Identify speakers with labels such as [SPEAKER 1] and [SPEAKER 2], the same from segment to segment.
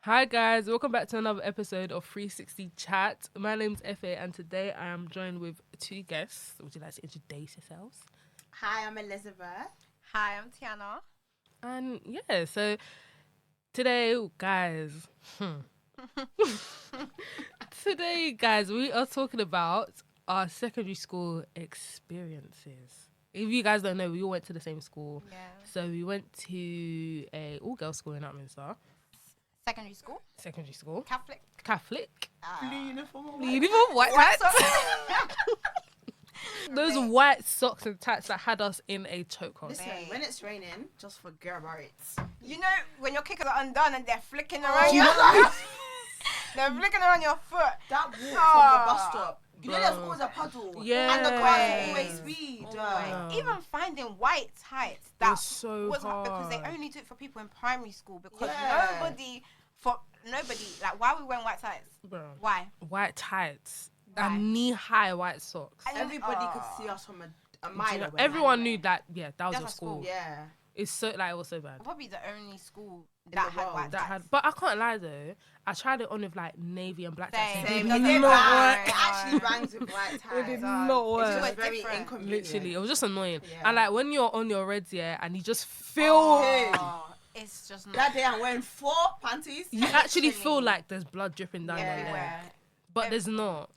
[SPEAKER 1] Hi guys, welcome back to another episode of 360 Chat. My name's Efe and today I am joined with two guests. Would you like to introduce yourselves?
[SPEAKER 2] Hi, I'm Elizabeth.
[SPEAKER 3] Hi, I'm Tiana.
[SPEAKER 1] And yeah, so today, guys, today, guys, we are talking about our secondary school experiences. If you guys don't know, we all went to the same school.
[SPEAKER 3] Yeah.
[SPEAKER 1] So we went to a all-girls school in Upminster.
[SPEAKER 3] Secondary school.
[SPEAKER 1] Secondary school.
[SPEAKER 3] Catholic.
[SPEAKER 2] Blue uniform.
[SPEAKER 1] Uniform, white hats.
[SPEAKER 3] So-
[SPEAKER 1] Those white socks and tats that had us in a chokehold.
[SPEAKER 2] Listen, when it's raining, just forget about it.
[SPEAKER 3] You know when your kickers are undone and they're flicking
[SPEAKER 2] Do
[SPEAKER 3] around
[SPEAKER 2] you
[SPEAKER 3] your
[SPEAKER 2] know that?
[SPEAKER 3] they're flicking around your foot.
[SPEAKER 2] That walk from the
[SPEAKER 3] Ah.
[SPEAKER 2] bus stop. You know there's
[SPEAKER 1] Bro.
[SPEAKER 2] always a puddle.
[SPEAKER 1] Yeah.
[SPEAKER 2] And the grass will always be.
[SPEAKER 1] Always.
[SPEAKER 3] Even finding white tights
[SPEAKER 1] It
[SPEAKER 3] that
[SPEAKER 1] was so
[SPEAKER 3] was hard because they
[SPEAKER 1] hard.
[SPEAKER 3] only do it for people in primary school because
[SPEAKER 2] Yeah.
[SPEAKER 3] nobody like why we wearing white tights?
[SPEAKER 1] Bro.
[SPEAKER 3] Why?
[SPEAKER 1] White tights
[SPEAKER 3] Why?
[SPEAKER 1] and knee-high white socks.
[SPEAKER 3] And-
[SPEAKER 2] Everybody could
[SPEAKER 3] Ah.
[SPEAKER 2] see us from a
[SPEAKER 1] Do you
[SPEAKER 2] mile
[SPEAKER 1] know,
[SPEAKER 2] away.
[SPEAKER 1] everyone knew that. Yeah, that was
[SPEAKER 3] That's
[SPEAKER 1] your
[SPEAKER 3] a
[SPEAKER 1] school.
[SPEAKER 3] school.
[SPEAKER 2] Yeah.
[SPEAKER 1] It's so like it was so bad.
[SPEAKER 3] Probably the only school
[SPEAKER 2] the
[SPEAKER 3] that had
[SPEAKER 2] world
[SPEAKER 3] white
[SPEAKER 1] That
[SPEAKER 3] tights.
[SPEAKER 1] had, but I can't lie though. I tried it on with like navy and black tats.
[SPEAKER 3] Same.
[SPEAKER 1] It
[SPEAKER 2] Same.
[SPEAKER 1] did
[SPEAKER 2] It did
[SPEAKER 1] not
[SPEAKER 2] bang.
[SPEAKER 1] work.
[SPEAKER 2] It actually bangs with white ties.
[SPEAKER 1] It did
[SPEAKER 3] It
[SPEAKER 1] not
[SPEAKER 3] does.
[SPEAKER 1] work.
[SPEAKER 2] It's
[SPEAKER 3] It's
[SPEAKER 2] just very
[SPEAKER 3] different.
[SPEAKER 2] inconvenient.
[SPEAKER 1] Literally, it was just annoying.
[SPEAKER 2] Yeah.
[SPEAKER 1] And like when you're on your reds, yeah, and you just feel,
[SPEAKER 3] Oh, it's just not
[SPEAKER 2] That day I'm wearing 4 panties.
[SPEAKER 1] you actually
[SPEAKER 3] Literally.
[SPEAKER 1] feel like there's blood dripping down your leg,
[SPEAKER 3] everywhere.
[SPEAKER 1] but there's not.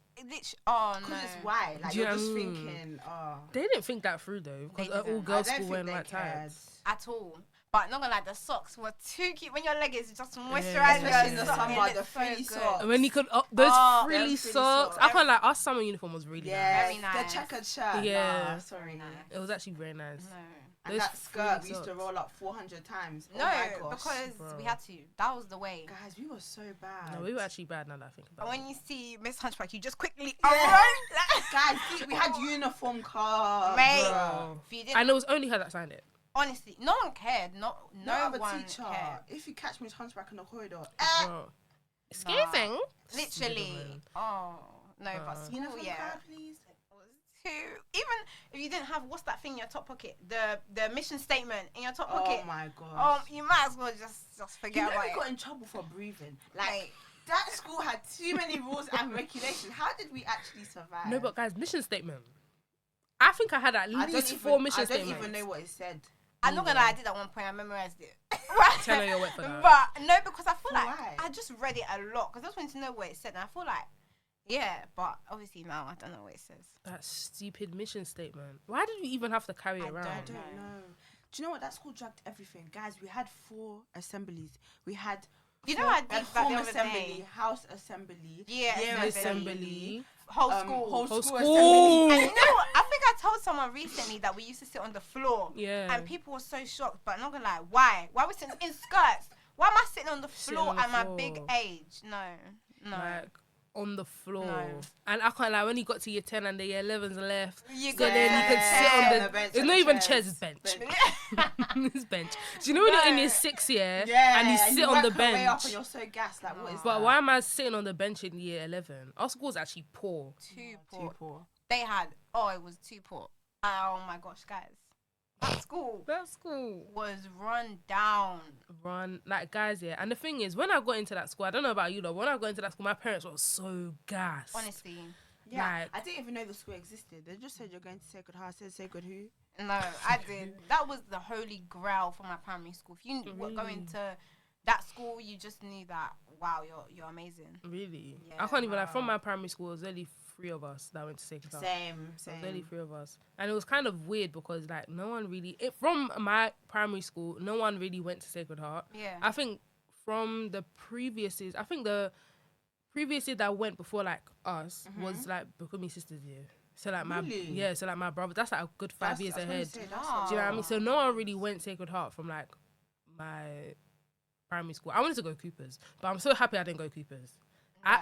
[SPEAKER 3] Oh no.
[SPEAKER 2] Because it's white. Like
[SPEAKER 1] Do you
[SPEAKER 2] you're
[SPEAKER 1] know
[SPEAKER 2] just
[SPEAKER 1] what I mean?
[SPEAKER 2] thinking, oh.
[SPEAKER 1] They didn't think that through though, because
[SPEAKER 3] They
[SPEAKER 1] all
[SPEAKER 3] didn't.
[SPEAKER 1] girls
[SPEAKER 2] I don't
[SPEAKER 1] school
[SPEAKER 2] think
[SPEAKER 1] wearing
[SPEAKER 2] they
[SPEAKER 1] white
[SPEAKER 2] cared.
[SPEAKER 1] tights.
[SPEAKER 3] At all. But not gonna lie, the socks were too cute. When your leg is just moisturized,
[SPEAKER 2] Especially in the
[SPEAKER 3] your sock,
[SPEAKER 2] summer,
[SPEAKER 3] it
[SPEAKER 2] the
[SPEAKER 3] looks so
[SPEAKER 2] frilly
[SPEAKER 3] good.
[SPEAKER 2] socks.
[SPEAKER 1] And when you could, those
[SPEAKER 3] Oh,
[SPEAKER 1] frilly
[SPEAKER 2] them frilly
[SPEAKER 1] socks.
[SPEAKER 2] socks.
[SPEAKER 1] I felt like our summer uniform was really
[SPEAKER 2] Yeah,
[SPEAKER 3] Very nice.
[SPEAKER 2] the checkered shirt.
[SPEAKER 1] Yeah.
[SPEAKER 2] Nah, sorry.
[SPEAKER 3] No.
[SPEAKER 1] nice. It was actually very nice.
[SPEAKER 3] No.
[SPEAKER 2] And
[SPEAKER 1] Those
[SPEAKER 2] that skirt
[SPEAKER 1] frilly
[SPEAKER 2] we used to
[SPEAKER 1] socks.
[SPEAKER 2] roll up 400 times. Oh
[SPEAKER 3] No,
[SPEAKER 2] my gosh.
[SPEAKER 3] because
[SPEAKER 1] Bro.
[SPEAKER 3] we had to. That was the way.
[SPEAKER 2] Guys, we were so bad.
[SPEAKER 1] No, we were actually bad now that I think about
[SPEAKER 3] And
[SPEAKER 1] it.
[SPEAKER 3] when you see Miss Hunchback, you just quickly
[SPEAKER 2] Yeah. Guys, see, we had uniform cards.
[SPEAKER 3] Mate.
[SPEAKER 1] Bro.
[SPEAKER 3] If you didn't,
[SPEAKER 1] And it was only her that signed it.
[SPEAKER 3] honestly, no one cared. No
[SPEAKER 2] other
[SPEAKER 3] one
[SPEAKER 2] teacher.
[SPEAKER 3] cared.
[SPEAKER 2] If you catch me hunchback in the corridor,
[SPEAKER 1] Bro. Excusing.
[SPEAKER 3] Literally. Oh no, but school,
[SPEAKER 2] uniform
[SPEAKER 3] yeah.
[SPEAKER 2] card, please.
[SPEAKER 3] Was too. Even if you didn't have what's that thing in your top pocket, the mission statement in your top pocket.
[SPEAKER 2] Oh my gosh.
[SPEAKER 3] You might as well just
[SPEAKER 2] you
[SPEAKER 3] forget
[SPEAKER 2] know
[SPEAKER 3] about
[SPEAKER 2] we
[SPEAKER 3] it.
[SPEAKER 2] got in trouble for breathing. Like,
[SPEAKER 3] Like,
[SPEAKER 2] that school had too many rules and regulations. How did we actually survive?
[SPEAKER 1] No, but guys, mission statement. I think I had at least 4 mission
[SPEAKER 2] I don't
[SPEAKER 1] statements.
[SPEAKER 2] even know what it said.
[SPEAKER 3] I'm not gonna lie, I did at one point. I memorized it.
[SPEAKER 1] Tell her you're wet for that.
[SPEAKER 3] But no, because I feel
[SPEAKER 2] For
[SPEAKER 3] like
[SPEAKER 2] why?
[SPEAKER 3] I just read it a lot because I just wanted to know what it said, and I feel like, yeah, but obviously now I don't know what it says.
[SPEAKER 1] That stupid mission statement. Why did we even have to carry it
[SPEAKER 3] I
[SPEAKER 1] around?
[SPEAKER 2] I
[SPEAKER 3] don't
[SPEAKER 2] don't
[SPEAKER 3] No.
[SPEAKER 2] know. Do you know what? That school dragged everything. Guys, we had 4 assemblies. We had
[SPEAKER 3] You know,
[SPEAKER 2] form-
[SPEAKER 3] I did that the
[SPEAKER 2] form
[SPEAKER 3] other
[SPEAKER 2] assembly,
[SPEAKER 3] day.
[SPEAKER 2] house assembly,
[SPEAKER 3] Yeah,
[SPEAKER 2] year
[SPEAKER 1] Assembly.
[SPEAKER 3] Whole
[SPEAKER 2] um,
[SPEAKER 3] school.
[SPEAKER 2] whole
[SPEAKER 1] Whole
[SPEAKER 2] school
[SPEAKER 1] school.
[SPEAKER 3] And you know what? I think I told someone recently that we used to sit on the floor.
[SPEAKER 1] Yeah.
[SPEAKER 3] And people were so shocked, but I'm not gonna lie, why? Why we sitting in skirts? Why am I sitting on the
[SPEAKER 1] Sitting
[SPEAKER 3] floor
[SPEAKER 1] on the
[SPEAKER 3] at my
[SPEAKER 1] floor.
[SPEAKER 3] big age? No.
[SPEAKER 1] Like, on the floor.
[SPEAKER 3] No.
[SPEAKER 1] And I can't lie, when you got to year 10 and the year 11s left,
[SPEAKER 3] You
[SPEAKER 1] so
[SPEAKER 3] could
[SPEAKER 1] then you could sit on
[SPEAKER 2] Yeah.
[SPEAKER 1] the...
[SPEAKER 2] On the bench,
[SPEAKER 1] It's
[SPEAKER 2] on
[SPEAKER 1] not
[SPEAKER 2] the
[SPEAKER 1] even
[SPEAKER 2] chairs.
[SPEAKER 1] chairs, it's bench.
[SPEAKER 2] Bench.
[SPEAKER 1] It's bench. Do you know when you're in
[SPEAKER 3] No.
[SPEAKER 1] your 6th year
[SPEAKER 2] Yeah,
[SPEAKER 1] and you sit on the
[SPEAKER 2] work your way up
[SPEAKER 1] bench?
[SPEAKER 2] and you're so gassed. Like, what is
[SPEAKER 1] But
[SPEAKER 2] that?
[SPEAKER 1] why am I sitting on the bench in year 11? Our school's actually poor.
[SPEAKER 3] Too poor.
[SPEAKER 2] Too poor.
[SPEAKER 3] They had, it was too poor. Oh my gosh, guys. That school
[SPEAKER 1] That school.
[SPEAKER 3] was run down.
[SPEAKER 1] Run like guys, yeah. And the thing is, when I got into that school, I don't know about you though, when I got into that school, my parents were so gassed.
[SPEAKER 3] Honestly.
[SPEAKER 2] Yeah,
[SPEAKER 1] Like-
[SPEAKER 2] I didn't even know the school existed. They just said you're going to Sacred Heart. I said Sacred who?
[SPEAKER 3] No, I did. That was the holy grail for my primary school. If you were going to that school, you just knew that, wow, you're amazing.
[SPEAKER 1] Really?
[SPEAKER 3] Yeah,
[SPEAKER 1] I can't even like from
[SPEAKER 3] wow.
[SPEAKER 1] my primary school, it was only 3 of us that went to Sacred Heart.
[SPEAKER 2] Same.
[SPEAKER 1] So it was only 3 of us. And it was kind of weird because like no one really from my primary school, no one really went to Sacred Heart.
[SPEAKER 3] Yeah.
[SPEAKER 1] I think from the previous years, I think the previous year that went before like us was like Bukumi Sisters year. So like my
[SPEAKER 2] Really?
[SPEAKER 1] so like my brother, that's like a good 5 years
[SPEAKER 2] I was gonna
[SPEAKER 1] ahead.
[SPEAKER 2] say,
[SPEAKER 1] Do
[SPEAKER 2] that's
[SPEAKER 1] you know what I mean? So no one really went Sacred Heart from like my primary school. I wanted to go Coopers, but I'm so happy I didn't go Coopers.
[SPEAKER 3] Like,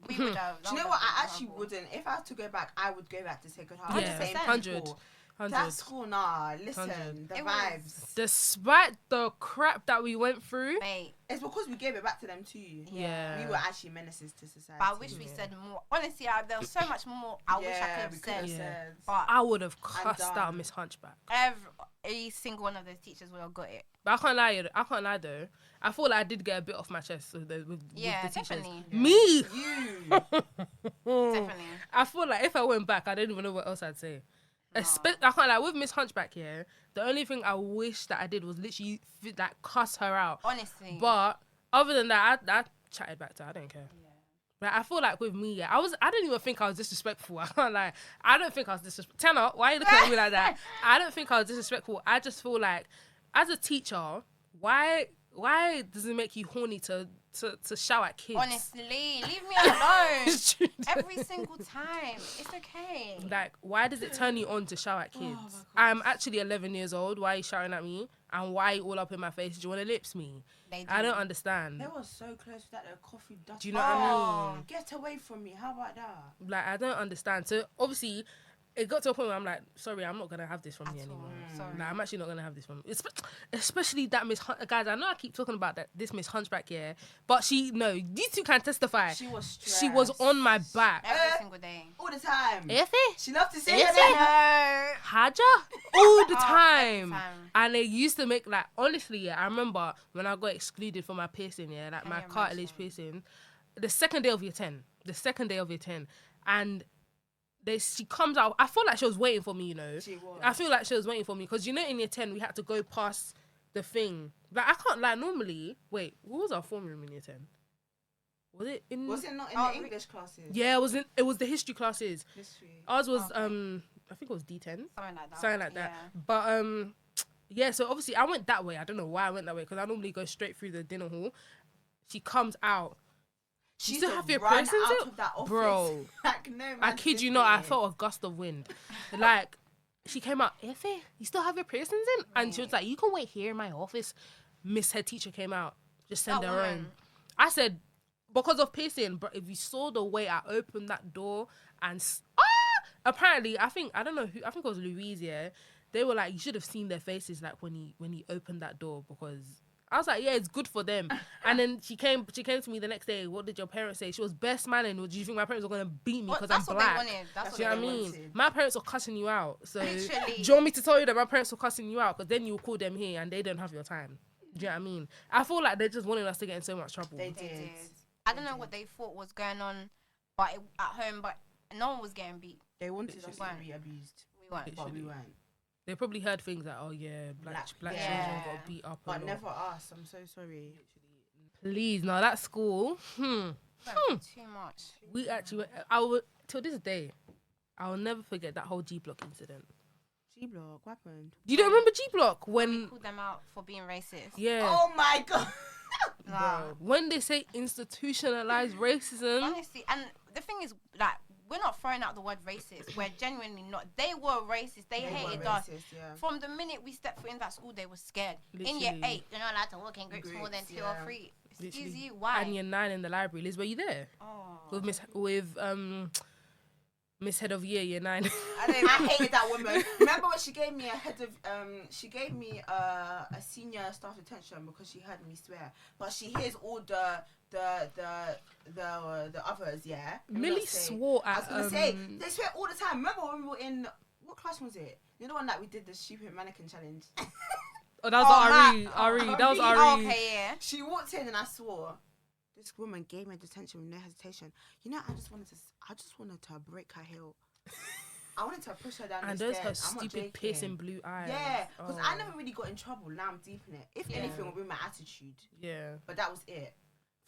[SPEAKER 3] we would have.
[SPEAKER 2] Do you know what? I actually wouldn't. If I had to go back, I would go back to Sacred Heart.
[SPEAKER 1] Yeah,
[SPEAKER 2] Same
[SPEAKER 1] 100.
[SPEAKER 2] people.
[SPEAKER 1] 100.
[SPEAKER 2] That school, nah. Listen,
[SPEAKER 1] 100.
[SPEAKER 2] the
[SPEAKER 3] It was-
[SPEAKER 2] vibes.
[SPEAKER 1] Despite the crap that we went through,
[SPEAKER 3] Mate,
[SPEAKER 2] It's because we gave it back to them too.
[SPEAKER 1] yeah.
[SPEAKER 2] We were actually menaces to society.
[SPEAKER 3] but I wish we said more. Honestly, there was so much more I wish I could
[SPEAKER 2] we
[SPEAKER 3] have
[SPEAKER 2] could have
[SPEAKER 3] said.
[SPEAKER 2] said.
[SPEAKER 3] But
[SPEAKER 1] I would have cussed out
[SPEAKER 2] done.
[SPEAKER 1] Miss Hunchback.
[SPEAKER 3] every single one of those teachers would have got it.
[SPEAKER 1] But I can't lie though. I feel like I did get a bit off my chest with the
[SPEAKER 3] Yeah,
[SPEAKER 1] teachers.
[SPEAKER 3] definitely.
[SPEAKER 1] Me.
[SPEAKER 2] You.
[SPEAKER 3] Definitely.
[SPEAKER 1] I feel like if I went back, I don't even know what else I'd say. I can't lie, with Miss Hunchback here, the only thing I wish that I did was literally like cuss her out.
[SPEAKER 3] Honestly.
[SPEAKER 1] But other than that, I chatted back to her. I don't care. Like, I feel like with me, yeah, I didn't even think I was disrespectful. I can't lie. I don't think I was disrespectful. Tanner, why are you looking at me like that? I don't think I was disrespectful. I just feel like, as a teacher, why does it make you horny to shout at kids?
[SPEAKER 3] Honestly, leave me alone.
[SPEAKER 1] It's true.
[SPEAKER 3] Every single time. It's okay.
[SPEAKER 1] Like, why does it turn you on to shout at kids?
[SPEAKER 2] my gosh.
[SPEAKER 1] I'm actually 11 years old. Why are you shouting at me? And why are you all up in my face? Do you want to lips me?
[SPEAKER 3] They do.
[SPEAKER 1] I don't understand.
[SPEAKER 2] They were so close to that little coffee dust.
[SPEAKER 1] Do you know what I
[SPEAKER 3] Oh.
[SPEAKER 1] mean?
[SPEAKER 2] Get away from me. How about that?
[SPEAKER 1] Like, I don't understand. So, obviously, it got to a point where I'm like, sorry, I'm not going to have this from you
[SPEAKER 3] At all.
[SPEAKER 1] anymore.
[SPEAKER 3] Sorry.
[SPEAKER 1] Like, I'm actually not going to have this from you. Especially that guys, I know I keep talking about this Miss Hunchback here, but these two can testify.
[SPEAKER 2] She was stressed.
[SPEAKER 1] She was on my back.
[SPEAKER 3] Every single day.
[SPEAKER 2] all the time.
[SPEAKER 1] Effie?
[SPEAKER 2] She loved to say
[SPEAKER 1] Is
[SPEAKER 2] her
[SPEAKER 1] it?
[SPEAKER 2] name.
[SPEAKER 3] No.
[SPEAKER 1] Haja? All the
[SPEAKER 3] every
[SPEAKER 1] time.
[SPEAKER 3] time.
[SPEAKER 1] And they used to make, like, honestly, yeah, I remember when I got excluded for my piercing, yeah, like
[SPEAKER 3] Can
[SPEAKER 1] my
[SPEAKER 3] you
[SPEAKER 1] cartilage
[SPEAKER 3] imagine?
[SPEAKER 1] piercing, the second day of year 10, and she comes out. I feel like she was waiting for me, you know.
[SPEAKER 2] She was.
[SPEAKER 1] I feel like she was waiting for me because, you know, in year 10, we had to go past the thing. Like, I can't, like, normally, wait, what was our form room in year 10? Was it in...
[SPEAKER 2] Was it not in
[SPEAKER 3] Oh,
[SPEAKER 2] the English classes?
[SPEAKER 1] Yeah, it was the history classes.
[SPEAKER 2] History.
[SPEAKER 1] Ours was,
[SPEAKER 3] Okay.
[SPEAKER 1] I think it was D10.
[SPEAKER 3] Something like that.
[SPEAKER 1] Something like that.
[SPEAKER 3] Yeah.
[SPEAKER 1] But yeah, so obviously I went that way. I don't know why I went that way because I normally go straight through the dinner hall. She comes out.
[SPEAKER 2] She
[SPEAKER 1] You still
[SPEAKER 2] used
[SPEAKER 1] have
[SPEAKER 2] to
[SPEAKER 1] your
[SPEAKER 2] run
[SPEAKER 1] piercings
[SPEAKER 2] out
[SPEAKER 1] in?
[SPEAKER 2] of that office.
[SPEAKER 1] Bro.
[SPEAKER 2] Like, no
[SPEAKER 1] I
[SPEAKER 2] man's
[SPEAKER 1] kid you not, I
[SPEAKER 2] business.
[SPEAKER 1] felt a gust of wind. Like, she came out, Effie, you still have your piercings in? And she was like, you can wait here in my office. Miss head teacher came out. Just send
[SPEAKER 3] That
[SPEAKER 1] her
[SPEAKER 3] woman.
[SPEAKER 1] own. I said, because of piercing, but if you saw the way I opened that door and apparently, I think it was Louise, yeah. They were like, you should have seen their faces like when he opened that door, because I was like, yeah, it's good for them. And then she came to me the next day. What did your parents say? She was best smiling. Do you think my parents were gonna beat me
[SPEAKER 3] What-
[SPEAKER 1] because
[SPEAKER 3] that's
[SPEAKER 1] I'm
[SPEAKER 3] what
[SPEAKER 1] black?
[SPEAKER 3] they wanted. That's
[SPEAKER 1] Do you
[SPEAKER 3] what
[SPEAKER 1] know what I
[SPEAKER 3] they
[SPEAKER 1] mean?
[SPEAKER 2] wanted.
[SPEAKER 1] My parents were cussing you out. So
[SPEAKER 3] Literally.
[SPEAKER 1] do you want me to tell you that my parents were cussing you out? Because then you call them here and they don't have your time. Do you know what I mean? I feel like they just wanted us to get in so much trouble.
[SPEAKER 2] They
[SPEAKER 3] They
[SPEAKER 2] did.
[SPEAKER 3] did. I don't know what they thought was going on, at home, but no one was getting beat.
[SPEAKER 2] They wanted
[SPEAKER 3] Literally.
[SPEAKER 2] us to be abused,
[SPEAKER 3] We weren't.
[SPEAKER 2] but we
[SPEAKER 1] Literally.
[SPEAKER 2] weren't.
[SPEAKER 1] They probably heard things like, oh yeah, black
[SPEAKER 2] Black-
[SPEAKER 1] children
[SPEAKER 3] yeah.
[SPEAKER 1] got beat up. a
[SPEAKER 2] But
[SPEAKER 1] lot.
[SPEAKER 2] never us. I'm so sorry.
[SPEAKER 1] Please, no, that school.
[SPEAKER 3] Too much.
[SPEAKER 1] We actually went, I would till this day, I will never forget that whole G Block incident.
[SPEAKER 2] G Block, what happened?
[SPEAKER 1] You don't remember G Block
[SPEAKER 3] We
[SPEAKER 1] when?
[SPEAKER 3] called them out for being racist.
[SPEAKER 1] Yeah,
[SPEAKER 2] Oh my god.
[SPEAKER 3] Nah.
[SPEAKER 1] bro. When they say institutionalized racism,
[SPEAKER 3] Honestly, and the thing is, like, we're not throwing out the word racist. We're genuinely not. They were racist. They hated
[SPEAKER 2] were
[SPEAKER 3] us.
[SPEAKER 2] racist, yeah.
[SPEAKER 3] From the minute we stepped foot in that school, they were scared. In year
[SPEAKER 1] Literally.
[SPEAKER 3] 8, you're not allowed to walk in groups more than
[SPEAKER 2] Groups,
[SPEAKER 3] 2
[SPEAKER 2] yeah.
[SPEAKER 3] or 3. Excuse
[SPEAKER 1] literally.
[SPEAKER 3] you, why?
[SPEAKER 1] And year 9 in the library. Liz, were you there
[SPEAKER 3] Oh.
[SPEAKER 1] with Miss Head of Year 9?
[SPEAKER 2] I hated that woman. Remember when she gave me a senior staff detention because she heard me swear, but she hears all the others. Yeah. Let me
[SPEAKER 1] Millie
[SPEAKER 2] not say-
[SPEAKER 1] swore
[SPEAKER 2] I was
[SPEAKER 1] at
[SPEAKER 2] gonna say they swear all the time. Remember when we were in what class was it? You know the one that we did the stupid mannequin challenge.
[SPEAKER 1] Oh, that was Ari. That was
[SPEAKER 2] Ari.
[SPEAKER 1] Ari.
[SPEAKER 3] Oh, okay, yeah.
[SPEAKER 2] She walked in and I swore. This woman gave me detention with no hesitation. You know, I just wanted to break her heel. I wanted to push her down
[SPEAKER 1] And
[SPEAKER 2] the
[SPEAKER 1] those
[SPEAKER 2] stairs.
[SPEAKER 1] her
[SPEAKER 2] I'm not
[SPEAKER 1] stupid
[SPEAKER 2] joking.
[SPEAKER 1] piercing blue eyes.
[SPEAKER 2] Yeah, because I
[SPEAKER 1] Oh.
[SPEAKER 2] never really got in trouble. Now I'm deep in it. If
[SPEAKER 1] Yeah.
[SPEAKER 2] anything, it would be my attitude.
[SPEAKER 1] Yeah.
[SPEAKER 2] But that was it.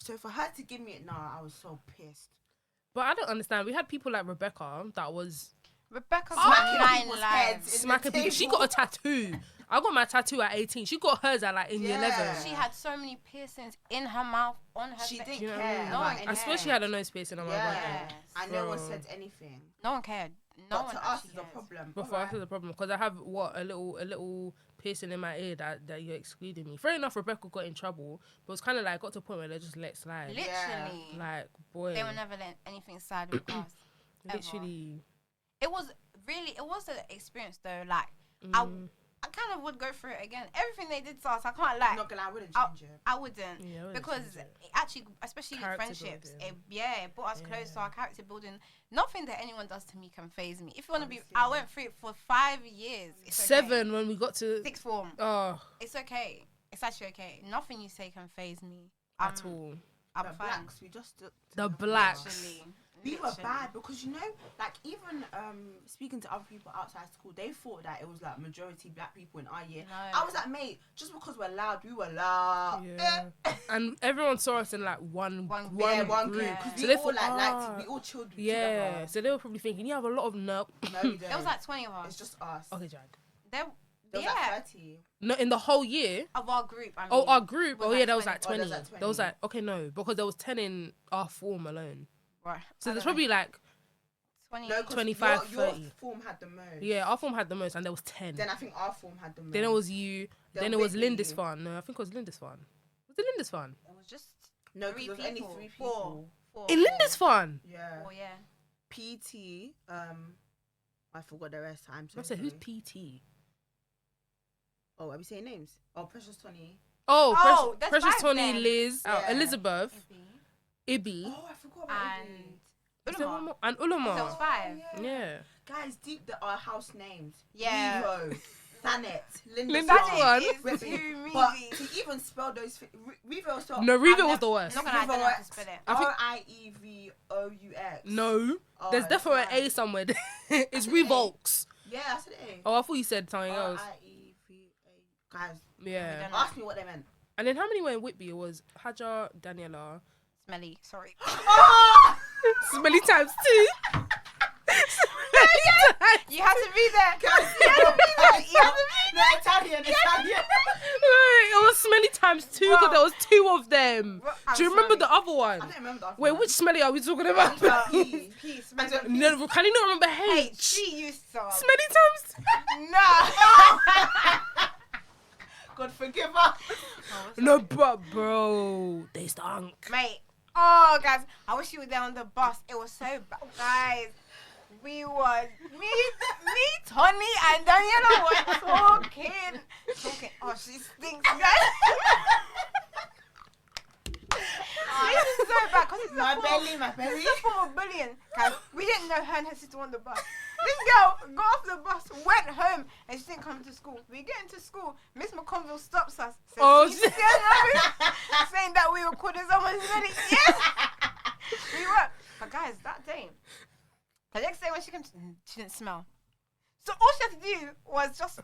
[SPEAKER 2] So for her to give me it now, I was so pissed.
[SPEAKER 1] But I don't understand. We had people like Rebecca that was
[SPEAKER 3] Rebecca's
[SPEAKER 2] Smacking
[SPEAKER 3] nine
[SPEAKER 2] people's
[SPEAKER 3] lives.
[SPEAKER 2] heads. In the
[SPEAKER 1] smacking people. She
[SPEAKER 2] table.
[SPEAKER 1] got a tattoo. I got my tattoo at 18. She got hers at like in year
[SPEAKER 2] Yeah.
[SPEAKER 1] 11.
[SPEAKER 3] She had so many piercings in her mouth, on her
[SPEAKER 2] She
[SPEAKER 3] face.
[SPEAKER 2] didn't
[SPEAKER 1] You know what I
[SPEAKER 2] care
[SPEAKER 1] mean?
[SPEAKER 3] No
[SPEAKER 2] about
[SPEAKER 3] one
[SPEAKER 2] anything.
[SPEAKER 1] I swear she had a nose piercing on my
[SPEAKER 2] Yeah.
[SPEAKER 1] birthday.
[SPEAKER 2] And no one
[SPEAKER 1] Bro.
[SPEAKER 2] said anything.
[SPEAKER 3] No one cared. No
[SPEAKER 2] But
[SPEAKER 3] one
[SPEAKER 2] to us,
[SPEAKER 3] actually
[SPEAKER 2] it's a
[SPEAKER 3] cares.
[SPEAKER 2] problem.
[SPEAKER 1] But for us, it's a problem because I have a little piercing in my ear that you're excluding me. Fair enough, Rebecca got in trouble, but it's kind of like got to a point where they just let slide.
[SPEAKER 3] Literally.
[SPEAKER 1] Like, boy,
[SPEAKER 3] They will never let anything slide with us. ever.
[SPEAKER 1] literally.
[SPEAKER 3] It was really, it was an experience though. Like, I kind of would go through it again. Everything they did to us, I can't lie.
[SPEAKER 2] I'm not gonna lie, I wouldn't change it.
[SPEAKER 3] I wouldn't.
[SPEAKER 1] Yeah, I wouldn't
[SPEAKER 3] Because
[SPEAKER 1] change it.
[SPEAKER 3] it actually, especially with
[SPEAKER 1] Character
[SPEAKER 3] friendships,
[SPEAKER 1] building.
[SPEAKER 3] it brought us closer. Our character building. Nothing that anyone does to me can phase me. If you want to be,
[SPEAKER 2] Honestly.
[SPEAKER 3] I went through it for 5 years. It's okay.
[SPEAKER 1] 7 when we got to.
[SPEAKER 3] Sixth form.
[SPEAKER 1] Oh,
[SPEAKER 3] It's okay. It's actually okay. Nothing you say can phase me.
[SPEAKER 1] at all.
[SPEAKER 3] I'm
[SPEAKER 2] The
[SPEAKER 3] fine.
[SPEAKER 2] blacks, we just
[SPEAKER 1] The blacks.
[SPEAKER 3] Literally.
[SPEAKER 2] We were
[SPEAKER 3] Literally.
[SPEAKER 2] bad because like even speaking to other people outside school, they thought that it was like majority black people in our year.
[SPEAKER 3] No.
[SPEAKER 2] I was like, mate, just because we're loud, we were loud.
[SPEAKER 1] Yeah. And everyone saw us in like one
[SPEAKER 3] One
[SPEAKER 2] One
[SPEAKER 1] group.
[SPEAKER 2] group.
[SPEAKER 3] Yeah.
[SPEAKER 2] Because
[SPEAKER 1] So
[SPEAKER 2] we
[SPEAKER 1] they
[SPEAKER 2] all
[SPEAKER 1] thought,
[SPEAKER 2] we all chilled with
[SPEAKER 1] Yeah.
[SPEAKER 2] together.
[SPEAKER 1] So they were probably thinking, you have a lot of nerp.
[SPEAKER 2] No, we don't.
[SPEAKER 3] There was like 20 of us.
[SPEAKER 2] It's just us.
[SPEAKER 1] Okay, Jag.
[SPEAKER 3] There
[SPEAKER 2] There was
[SPEAKER 3] yeah.
[SPEAKER 2] like 30.
[SPEAKER 1] No, in the whole year.
[SPEAKER 3] Of our group. I mean.
[SPEAKER 1] Oh, our group.
[SPEAKER 3] Was
[SPEAKER 1] Oh,
[SPEAKER 3] like
[SPEAKER 1] yeah, there was
[SPEAKER 3] 20.
[SPEAKER 1] like
[SPEAKER 2] Oh,
[SPEAKER 1] 20.
[SPEAKER 2] there was like
[SPEAKER 1] There was
[SPEAKER 2] 20.
[SPEAKER 1] like, okay, no, because there was 10 in our form alone.
[SPEAKER 3] Right.
[SPEAKER 1] So
[SPEAKER 3] I
[SPEAKER 1] there's
[SPEAKER 3] don't
[SPEAKER 1] probably like,
[SPEAKER 3] know. 20.
[SPEAKER 2] No, 'cause
[SPEAKER 1] 25,
[SPEAKER 2] your
[SPEAKER 1] 30.
[SPEAKER 2] form had the most.
[SPEAKER 1] yeah, our form had the most, and there was 10.
[SPEAKER 2] Then I think our form had the most.
[SPEAKER 1] Then it was you.
[SPEAKER 2] Then
[SPEAKER 1] Then it was
[SPEAKER 2] Whitney.
[SPEAKER 1] Lindisfarne. No, I think it was Lindisfarne. Was it Lindisfarne?
[SPEAKER 3] It was just
[SPEAKER 2] no, 'cause
[SPEAKER 3] three
[SPEAKER 2] there was only
[SPEAKER 3] people.
[SPEAKER 2] 3
[SPEAKER 3] Four.
[SPEAKER 2] people.
[SPEAKER 3] Four.
[SPEAKER 1] In Lindisfarne?
[SPEAKER 2] Yeah.
[SPEAKER 3] Four, yeah.
[SPEAKER 2] PT. I forgot the rest. I'm so
[SPEAKER 1] I said, who's
[SPEAKER 2] sorry.
[SPEAKER 1] PT?
[SPEAKER 2] Oh, are we saying names? Oh, Precious 20.
[SPEAKER 1] Oh,
[SPEAKER 3] Oh, that's
[SPEAKER 1] Precious
[SPEAKER 3] five
[SPEAKER 1] Tony,
[SPEAKER 3] then.
[SPEAKER 1] Liz,
[SPEAKER 2] Yeah.
[SPEAKER 1] Elizabeth,
[SPEAKER 3] Ibby.
[SPEAKER 1] Ibby,
[SPEAKER 2] Oh, I forgot about
[SPEAKER 3] And
[SPEAKER 1] Is there one
[SPEAKER 3] Ulama.
[SPEAKER 1] more? And
[SPEAKER 3] There was
[SPEAKER 1] Ulama.
[SPEAKER 3] 5.
[SPEAKER 1] Yeah.
[SPEAKER 2] Guys, deep our house names.
[SPEAKER 3] Yeah.
[SPEAKER 2] Revo, Thanet, Linda.
[SPEAKER 1] Linda
[SPEAKER 2] Swan,
[SPEAKER 1] Swan.
[SPEAKER 3] It's
[SPEAKER 2] Whitney.
[SPEAKER 3] too
[SPEAKER 2] But
[SPEAKER 3] meaty.
[SPEAKER 2] to even spell those, Revo spelled
[SPEAKER 1] No, Reva
[SPEAKER 3] I've
[SPEAKER 1] was the worst.
[SPEAKER 3] Not gonna lie, I don't know how to spell it.
[SPEAKER 1] I think-
[SPEAKER 2] RIEVOUX.
[SPEAKER 1] No,
[SPEAKER 2] Oh,
[SPEAKER 1] there's definitely an
[SPEAKER 2] fine.
[SPEAKER 1] A somewhere. It's
[SPEAKER 2] That's an
[SPEAKER 1] Revolks.
[SPEAKER 2] Yeah, that's an A.
[SPEAKER 1] Oh, I thought you said something else.
[SPEAKER 2] RIEVA. Guys,
[SPEAKER 1] Yeah.
[SPEAKER 3] don't-
[SPEAKER 2] ask me what they meant.
[SPEAKER 1] And then how many were in Whitby? It was Hajar, Daniela,
[SPEAKER 3] Smelly. Sorry.
[SPEAKER 2] Oh!
[SPEAKER 1] Smelly times 2.
[SPEAKER 3] You have to be there.
[SPEAKER 2] Guys,
[SPEAKER 3] You have to be there. You have to be
[SPEAKER 2] no, Italian.
[SPEAKER 1] It was Smelly times 2 because
[SPEAKER 3] Bro.
[SPEAKER 1] there was 2 of them.
[SPEAKER 3] Bro,
[SPEAKER 1] Do you remember the other
[SPEAKER 2] I
[SPEAKER 1] one?
[SPEAKER 2] don't remember the other
[SPEAKER 1] Wait,
[SPEAKER 2] one.
[SPEAKER 1] which Smelly are we talking about?
[SPEAKER 2] P.
[SPEAKER 3] Peace.
[SPEAKER 2] I don't-
[SPEAKER 1] No, can you not remember
[SPEAKER 3] Hey,
[SPEAKER 1] H?
[SPEAKER 3] she used to.
[SPEAKER 1] Smelly times.
[SPEAKER 3] No.
[SPEAKER 2] God forgive us.
[SPEAKER 1] No, but bro, they stunk.
[SPEAKER 3] Mate. Oh, guys. I wish you were there on the bus. It was so bad. Guys, we were, me, Tony, and Daniela were talking. Oh, she stinks, guys. This is so bad because it's
[SPEAKER 2] My
[SPEAKER 3] a form-
[SPEAKER 2] belly, my belly.
[SPEAKER 3] This is a form of bullying. Guys, we didn't know her and her sister were on the bus. This girl got off the bus, went home, and she didn't come to school. We get into school, Miss McConville stops us. Says,
[SPEAKER 1] Oh,
[SPEAKER 3] "She's
[SPEAKER 1] shit.
[SPEAKER 3] saying that we were calling someone's belly." Yes, we were. But guys, that day, the next day when she came, she didn't smell. So all she had to do was just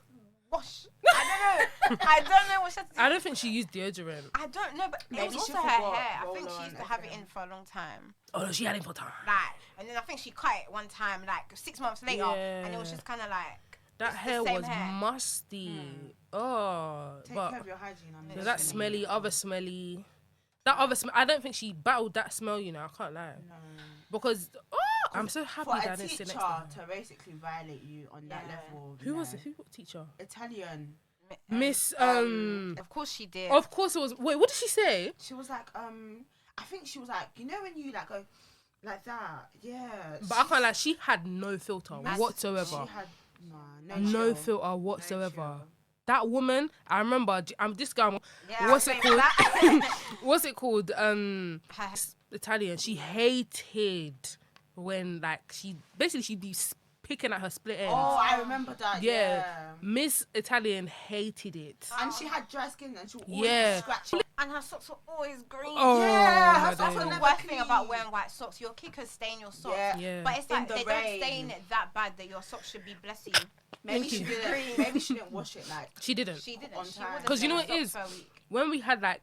[SPEAKER 3] wash. I don't know what she had to do.
[SPEAKER 1] I don't think she used deodorant.
[SPEAKER 3] I don't know, but
[SPEAKER 2] Maybe
[SPEAKER 3] it was
[SPEAKER 2] she
[SPEAKER 3] also her
[SPEAKER 2] forgot
[SPEAKER 3] hair. I think she
[SPEAKER 2] roll-on
[SPEAKER 3] used to have it
[SPEAKER 2] FM.
[SPEAKER 3] in for a long time.
[SPEAKER 1] Oh, no, she had it for time.
[SPEAKER 3] Like, and then I think she cut it one time, like 6 months later, and it was
[SPEAKER 1] Yeah.
[SPEAKER 3] just kind of like
[SPEAKER 1] That
[SPEAKER 3] it's the
[SPEAKER 1] hair
[SPEAKER 3] same
[SPEAKER 1] was
[SPEAKER 3] hair.
[SPEAKER 1] musty. Oh,
[SPEAKER 2] Take
[SPEAKER 1] but
[SPEAKER 2] care of your hygiene. I'm
[SPEAKER 1] yeah,
[SPEAKER 2] just
[SPEAKER 1] that
[SPEAKER 2] saying.
[SPEAKER 1] smelly, other smelly. That other smell, I don't think she battled that smell, you know, I can't lie.
[SPEAKER 2] No.
[SPEAKER 1] Because, I'm so happy
[SPEAKER 2] For
[SPEAKER 1] that I
[SPEAKER 2] a
[SPEAKER 1] didn't sit
[SPEAKER 2] teacher
[SPEAKER 1] next to her.
[SPEAKER 2] to basically violate you on that
[SPEAKER 3] Yeah.
[SPEAKER 2] level.
[SPEAKER 1] Who
[SPEAKER 2] you
[SPEAKER 1] was
[SPEAKER 2] know.
[SPEAKER 1] it? Who what teacher?
[SPEAKER 2] Italian.
[SPEAKER 1] Miss,
[SPEAKER 3] Of course she did.
[SPEAKER 1] of course it was, wait, what did she say?
[SPEAKER 2] She was like, I think she was like, you know when you like go like that, yeah.
[SPEAKER 1] But I can't lie, she had no filter
[SPEAKER 2] Massive-
[SPEAKER 1] whatsoever.
[SPEAKER 2] She had no
[SPEAKER 1] No
[SPEAKER 2] chill.
[SPEAKER 1] filter whatsoever.
[SPEAKER 2] chill.
[SPEAKER 1] That woman, I remember, this guy,
[SPEAKER 3] Yeah,
[SPEAKER 1] what's
[SPEAKER 3] I
[SPEAKER 1] it
[SPEAKER 3] was
[SPEAKER 1] called?
[SPEAKER 3] saying that.
[SPEAKER 1] What's it called?
[SPEAKER 3] Her-
[SPEAKER 1] Italian. She hated when like she'd be picking at her split ends.
[SPEAKER 2] Oh, I remember that.
[SPEAKER 1] yeah.
[SPEAKER 2] Yeah.
[SPEAKER 1] Miss Italian hated it.
[SPEAKER 2] And she had dry skin and she would always
[SPEAKER 1] Yeah.
[SPEAKER 2] scratch.
[SPEAKER 3] And her socks were always green.
[SPEAKER 1] Oh,
[SPEAKER 2] Yeah,
[SPEAKER 1] my
[SPEAKER 2] her socks
[SPEAKER 3] That's
[SPEAKER 1] days.
[SPEAKER 2] were
[SPEAKER 3] the
[SPEAKER 2] never
[SPEAKER 3] worst thing about
[SPEAKER 2] clean.
[SPEAKER 3] wearing white socks. Your kickers stain your socks.
[SPEAKER 2] Yeah.
[SPEAKER 1] Yeah.
[SPEAKER 3] But it's
[SPEAKER 2] In
[SPEAKER 3] like
[SPEAKER 2] the
[SPEAKER 3] they
[SPEAKER 2] rain.
[SPEAKER 3] don't stain it that bad that your socks should be blessing.
[SPEAKER 2] Maybe
[SPEAKER 1] Thank
[SPEAKER 2] she
[SPEAKER 1] you.
[SPEAKER 2] didn't.
[SPEAKER 3] Green.
[SPEAKER 2] Maybe she didn't wash it like.
[SPEAKER 1] She didn't.
[SPEAKER 3] She didn't.
[SPEAKER 2] On
[SPEAKER 3] She
[SPEAKER 2] time.
[SPEAKER 3] would
[SPEAKER 1] 'Cause you know what it is? When we had like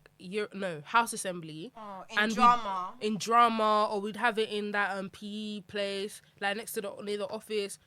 [SPEAKER 1] house assembly
[SPEAKER 3] Oh, in
[SPEAKER 1] and
[SPEAKER 3] drama.
[SPEAKER 1] in drama, or we'd have it in that PE place, like next to near the office,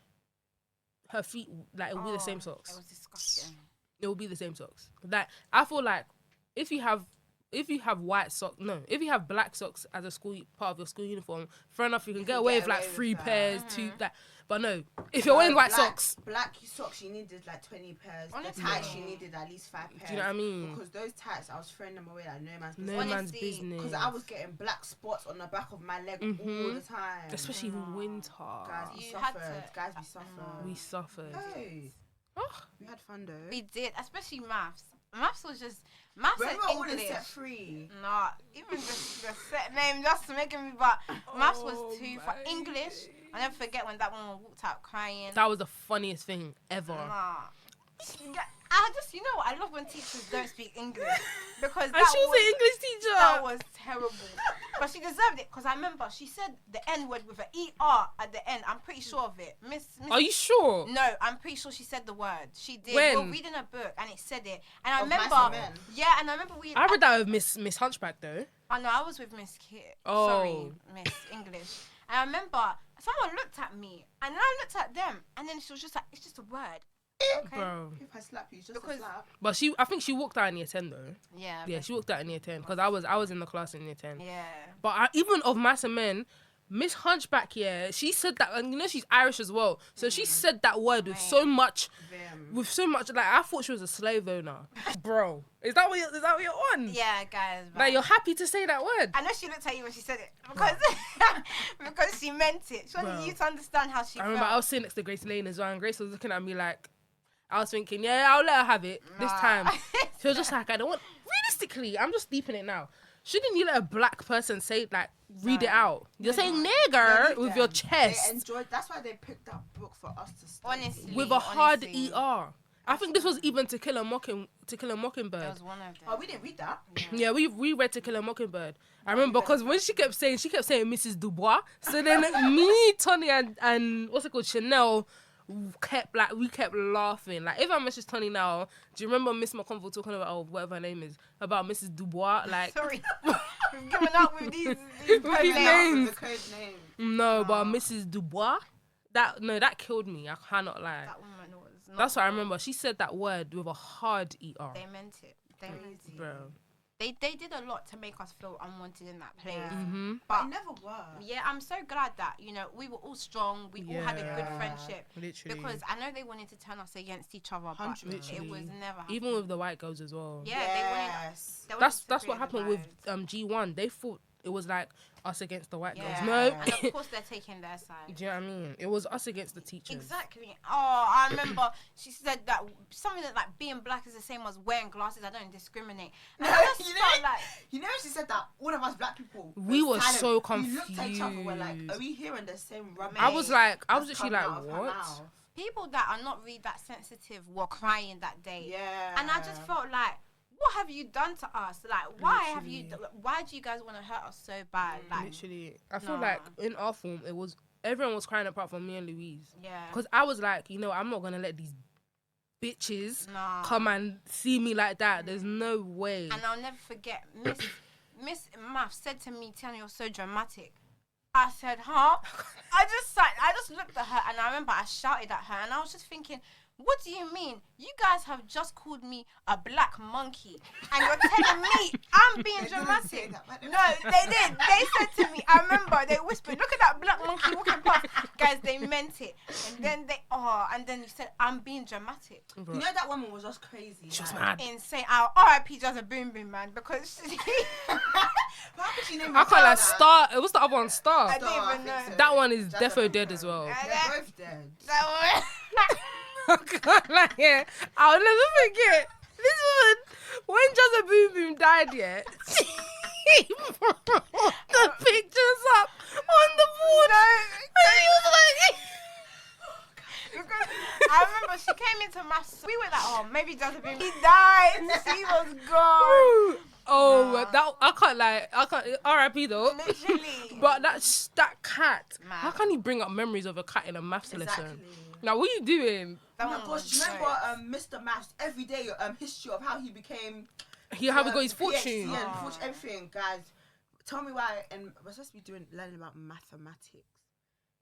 [SPEAKER 1] her feet like it would be the same
[SPEAKER 3] It
[SPEAKER 1] socks.
[SPEAKER 3] was disgusting.
[SPEAKER 1] It would be the same socks. Like I feel like if you have if you have white socks, no, if you have black socks as a school part of your school uniform, fair enough, you can get away with like 3 pairs, 2, like, but no, if you're wearing white socks,
[SPEAKER 2] black socks, you needed like 20 pairs.
[SPEAKER 3] Honestly.
[SPEAKER 2] The tights, you needed at least 5 pairs.
[SPEAKER 1] do you know what I mean?
[SPEAKER 2] Because those tights, I was throwing them away like no man's
[SPEAKER 1] No
[SPEAKER 2] business.
[SPEAKER 1] man's
[SPEAKER 3] Honestly,
[SPEAKER 1] business.
[SPEAKER 2] Because I was getting black spots on the back of my leg all the time.
[SPEAKER 1] Especially in winter.
[SPEAKER 2] Guys, we
[SPEAKER 3] You had
[SPEAKER 2] suffered.
[SPEAKER 3] to-
[SPEAKER 2] Guys, we suffered.
[SPEAKER 1] We suffered.
[SPEAKER 2] Hey,
[SPEAKER 1] Oh,
[SPEAKER 2] we had fun though.
[SPEAKER 3] We did, especially maths. Maths was just maths
[SPEAKER 2] When
[SPEAKER 3] and
[SPEAKER 2] we were all in
[SPEAKER 3] English.
[SPEAKER 2] set 3.
[SPEAKER 3] Nah, even the set name just making me. But maths was
[SPEAKER 1] Oh
[SPEAKER 3] too for
[SPEAKER 1] my
[SPEAKER 3] English. I never forget when that woman walked out crying.
[SPEAKER 1] that was the funniest thing ever.
[SPEAKER 3] Nah. Yeah, I just, you know what? I love when teachers don't speak English because
[SPEAKER 1] And
[SPEAKER 3] that
[SPEAKER 1] she was an English teacher.
[SPEAKER 3] that was terrible. But she deserved it because I remember she said the N word with an ER at the end. I'm pretty sure of it. Miss
[SPEAKER 1] Are you sure?
[SPEAKER 3] No, I'm pretty sure she said the word. She did.
[SPEAKER 1] When?
[SPEAKER 3] We were reading a book and it said it. And I
[SPEAKER 2] Of Mice
[SPEAKER 3] remember,
[SPEAKER 2] and Men?
[SPEAKER 3] yeah, and I remember we.
[SPEAKER 1] I read that with Miss Hunchback though.
[SPEAKER 3] Oh no, I was with Miss Kit.
[SPEAKER 1] Oh.
[SPEAKER 3] Sorry, Miss English. And I remember someone looked at me and then I looked at them and then she was just like, it's just a word. Okay.
[SPEAKER 1] Bro.
[SPEAKER 2] If I slap you, it's just
[SPEAKER 3] Because-
[SPEAKER 2] a slap.
[SPEAKER 1] But I think she walked out in year 10 though.
[SPEAKER 3] Yeah.
[SPEAKER 1] Yeah, she walked out in year 10 because I was in the class in year 10.
[SPEAKER 3] Yeah.
[SPEAKER 1] But even of Mice and Men, Miss Hunchback, yeah, she said that, and you know she's Irish as well, so she said that word with so much, like I thought she was a slave owner, bro. Is that what you're on?
[SPEAKER 3] Yeah, guys. but-
[SPEAKER 1] Like you're happy to say that word?
[SPEAKER 3] I know she looked at you when she said it because because she meant it. She wanted
[SPEAKER 1] Bro.
[SPEAKER 3] you to understand how she
[SPEAKER 1] I
[SPEAKER 3] felt.
[SPEAKER 1] remember I was sitting next to Grace Lane as well, and Grace was looking at me like, I was thinking, yeah, I'll let her have it this
[SPEAKER 3] Nah.
[SPEAKER 1] time. She was just like, I don't want. Realistically, I'm just deeping it now. Shouldn't you let a black person say like read it out? You're saying nigger with your
[SPEAKER 2] They
[SPEAKER 1] chest
[SPEAKER 2] enjoyed. That's why they picked that book for us to study.
[SPEAKER 3] Honestly.
[SPEAKER 1] with a hard
[SPEAKER 3] honestly.
[SPEAKER 1] ER. I think this was even To Kill a Mockingbird.
[SPEAKER 3] That was one of them.
[SPEAKER 2] Oh, we didn't read that.
[SPEAKER 1] Yeah, we read To Kill a Mockingbird. I remember because when she kept saying Mrs. Dubois. So then me, Tony, and what's it called, Chanel, we kept laughing. Like if I message Tony now, do you remember Miss McConville talking about whatever her name is about Mrs. Dubois? Like
[SPEAKER 3] Sorry, we've given up with these
[SPEAKER 1] With
[SPEAKER 3] code
[SPEAKER 1] these
[SPEAKER 3] names.
[SPEAKER 1] names.
[SPEAKER 2] The code name.
[SPEAKER 1] no, but Mrs. Dubois. That killed me. I cannot lie.
[SPEAKER 3] That woman was. Not
[SPEAKER 1] That's what I remember. She said that word with a hard ER,
[SPEAKER 3] They meant it. They meant it.
[SPEAKER 1] bro.
[SPEAKER 3] They did a lot to make us feel unwanted in that place.
[SPEAKER 2] Yeah.
[SPEAKER 1] Mm-hmm.
[SPEAKER 3] But
[SPEAKER 2] It never were.
[SPEAKER 3] yeah, I'm so glad that we were all strong. We all had a good
[SPEAKER 2] Yeah.
[SPEAKER 3] friendship.
[SPEAKER 1] Literally.
[SPEAKER 3] Because I know they wanted to turn us against each other, but
[SPEAKER 2] 100%.
[SPEAKER 3] it was
[SPEAKER 1] Literally.
[SPEAKER 3] never happening.
[SPEAKER 1] Even with the white girls as well.
[SPEAKER 3] yeah, they wanted.
[SPEAKER 2] Yes.
[SPEAKER 3] They wanted
[SPEAKER 1] That's
[SPEAKER 3] to
[SPEAKER 1] what
[SPEAKER 3] create a
[SPEAKER 1] happened with
[SPEAKER 3] divide.
[SPEAKER 1] G1. They thought it was like us against the white girls.
[SPEAKER 3] Yeah.
[SPEAKER 1] No.
[SPEAKER 3] And of course they're taking their side.
[SPEAKER 1] Do you know what I mean? It was us against the teachers.
[SPEAKER 3] Exactly. Oh, I remember she said that something that like being black is the same as wearing glasses. I don't discriminate. And I just
[SPEAKER 2] you
[SPEAKER 3] felt
[SPEAKER 2] know,
[SPEAKER 3] like
[SPEAKER 2] you know, she said that all of us black people.
[SPEAKER 1] We were
[SPEAKER 2] silent.
[SPEAKER 1] so
[SPEAKER 2] We looked at each other. We're like,
[SPEAKER 1] confused.
[SPEAKER 2] are we hearing the same rubbish?
[SPEAKER 1] I was
[SPEAKER 2] that's
[SPEAKER 1] literally
[SPEAKER 2] coming
[SPEAKER 1] like,
[SPEAKER 2] out of her
[SPEAKER 1] what?
[SPEAKER 2] mouth?
[SPEAKER 3] people that are not really that sensitive were crying that day.
[SPEAKER 2] Yeah.
[SPEAKER 3] And I just felt like, what have you done to us? Like, why have you? Why do you guys want to hurt us so bad? Like,
[SPEAKER 1] Literally. I feel
[SPEAKER 3] Nah.
[SPEAKER 1] like in our form, everyone was crying apart from me and Louise.
[SPEAKER 3] yeah.
[SPEAKER 1] Because I was like, I'm not going to let these bitches
[SPEAKER 3] Nah.
[SPEAKER 1] come and see me like that. There's no way.
[SPEAKER 3] And I'll never forget, Miss Math said to me, Tiana, you're so dramatic. I said, huh? I just looked at her and I remember I shouted at her and I was just thinking, what do you mean? You guys have just called me a black monkey and you're telling me I'm being
[SPEAKER 2] They didn't
[SPEAKER 3] dramatic.
[SPEAKER 2] say that, but they
[SPEAKER 3] No, they did. They said to me, I remember, they whispered, look at that black monkey walking past. Guys, they meant it. And then you said, I'm being dramatic.
[SPEAKER 1] Bro,
[SPEAKER 2] You know that woman was just crazy.
[SPEAKER 1] she was
[SPEAKER 2] like,
[SPEAKER 1] mad.
[SPEAKER 3] Insane. Our RIP just a boom boom, man, because
[SPEAKER 2] How could she name
[SPEAKER 1] I
[SPEAKER 2] her
[SPEAKER 1] can't like
[SPEAKER 2] that?
[SPEAKER 1] Star. It was the other one, Star.
[SPEAKER 3] I
[SPEAKER 2] Star,
[SPEAKER 3] don't
[SPEAKER 2] I
[SPEAKER 3] even
[SPEAKER 2] think
[SPEAKER 3] know.
[SPEAKER 2] so.
[SPEAKER 1] That one is
[SPEAKER 2] That's
[SPEAKER 1] defo
[SPEAKER 2] a
[SPEAKER 1] dead as well.
[SPEAKER 2] They're both dead.
[SPEAKER 3] that
[SPEAKER 1] I can't lie, yeah. I'll never forget this woman when Just a Boom Boom died. Yeah, she brought the pictures up on the board, and he was like.
[SPEAKER 3] because I remember she came into my. We were like, oh, maybe just a bit. He died. She was gone.
[SPEAKER 1] Oh, that I can't lie. I can't. R.I.P. though.
[SPEAKER 3] Literally.
[SPEAKER 1] But that cat.
[SPEAKER 3] Man.
[SPEAKER 1] How can he bring up memories of a cat in a maths
[SPEAKER 2] Exactly.
[SPEAKER 1] lesson? Now, what are you doing?
[SPEAKER 3] That
[SPEAKER 2] Oh my
[SPEAKER 3] one
[SPEAKER 2] gosh,
[SPEAKER 3] was
[SPEAKER 2] do you
[SPEAKER 3] great.
[SPEAKER 2] remember Mr. Maths every day history of how he became
[SPEAKER 1] How we got his
[SPEAKER 2] PhD
[SPEAKER 1] fortune?
[SPEAKER 2] and fortune, everything, guys. Tell me why. And we're supposed to be learning about mathematics.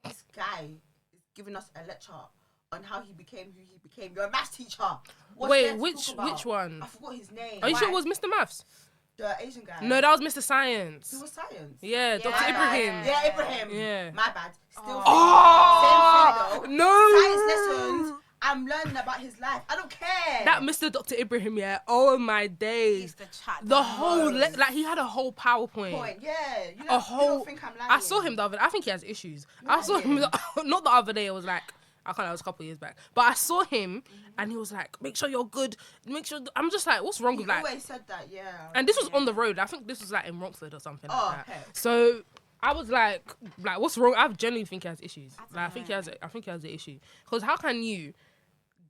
[SPEAKER 2] This guy is giving us a lecture on how he became who he became. You're a maths teacher. What's there
[SPEAKER 1] Wait,
[SPEAKER 2] to
[SPEAKER 1] which
[SPEAKER 2] talk about?
[SPEAKER 1] one?
[SPEAKER 2] I forgot his name.
[SPEAKER 1] Are you sure it
[SPEAKER 2] Why?
[SPEAKER 1] was Mr. Maths?
[SPEAKER 2] The Asian guy.
[SPEAKER 1] No, that was Mr. Science.
[SPEAKER 2] He was science.
[SPEAKER 1] Yeah, Dr.
[SPEAKER 3] Yeah.
[SPEAKER 1] Ibrahim.
[SPEAKER 2] Yeah, Ibrahim.
[SPEAKER 1] Yeah.
[SPEAKER 2] My bad. Still
[SPEAKER 1] Oh,
[SPEAKER 2] same thing though.
[SPEAKER 1] no.
[SPEAKER 2] Science lessons. I'm learning about his life. I don't care.
[SPEAKER 1] That Mr. Dr. Ibrahim, yeah. Oh my days.
[SPEAKER 3] He's the chat.
[SPEAKER 1] The whole like he had a whole PowerPoint.
[SPEAKER 2] point. Yeah. You
[SPEAKER 1] A
[SPEAKER 2] don't,
[SPEAKER 1] whole.
[SPEAKER 2] You don't think I'm lying.
[SPEAKER 1] I saw him the other. I think he has issues. I saw him not the other day. It was like I can't know. It was a couple of years back. But I saw him and he was like, "Make sure you're good. Make sure." I'm just like, what's wrong
[SPEAKER 2] He
[SPEAKER 1] with like?
[SPEAKER 2] always said that. Yeah.
[SPEAKER 1] And this was on the road. I think this was like in Romford or something
[SPEAKER 2] Oh,
[SPEAKER 1] like that.
[SPEAKER 2] okay.
[SPEAKER 1] So I was like, what's wrong? I genuinely think he has issues. I think he
[SPEAKER 3] know.
[SPEAKER 1] has. I think he has an issue. Because how can you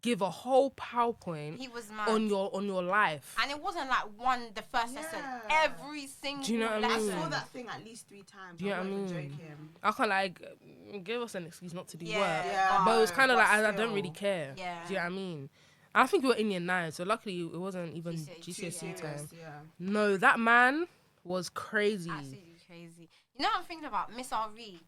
[SPEAKER 1] give a whole PowerPoint
[SPEAKER 3] He was mad.
[SPEAKER 1] on your life?
[SPEAKER 3] And it wasn't like the first lesson.
[SPEAKER 2] Yeah.
[SPEAKER 3] Every single
[SPEAKER 1] Do you know what I
[SPEAKER 2] I
[SPEAKER 1] mean?
[SPEAKER 2] saw that thing at least 3 times.
[SPEAKER 1] Do you know
[SPEAKER 2] I'm
[SPEAKER 1] what I
[SPEAKER 2] not even
[SPEAKER 1] mean?
[SPEAKER 2] joking.
[SPEAKER 1] I can't like give us an excuse not to do
[SPEAKER 3] Yeah.
[SPEAKER 1] work.
[SPEAKER 2] Yeah.
[SPEAKER 1] But it was kind of
[SPEAKER 2] but
[SPEAKER 1] like I don't
[SPEAKER 2] still.
[SPEAKER 1] really care.
[SPEAKER 3] Yeah.
[SPEAKER 1] Do you know what I mean? I think we were in year 9, so luckily it wasn't even
[SPEAKER 3] GCSE
[SPEAKER 2] Too
[SPEAKER 1] GCSE
[SPEAKER 2] serious,
[SPEAKER 1] time.
[SPEAKER 2] yeah.
[SPEAKER 1] No, that man was crazy.
[SPEAKER 3] Absolutely crazy. You know what I'm thinking about? Miss RV.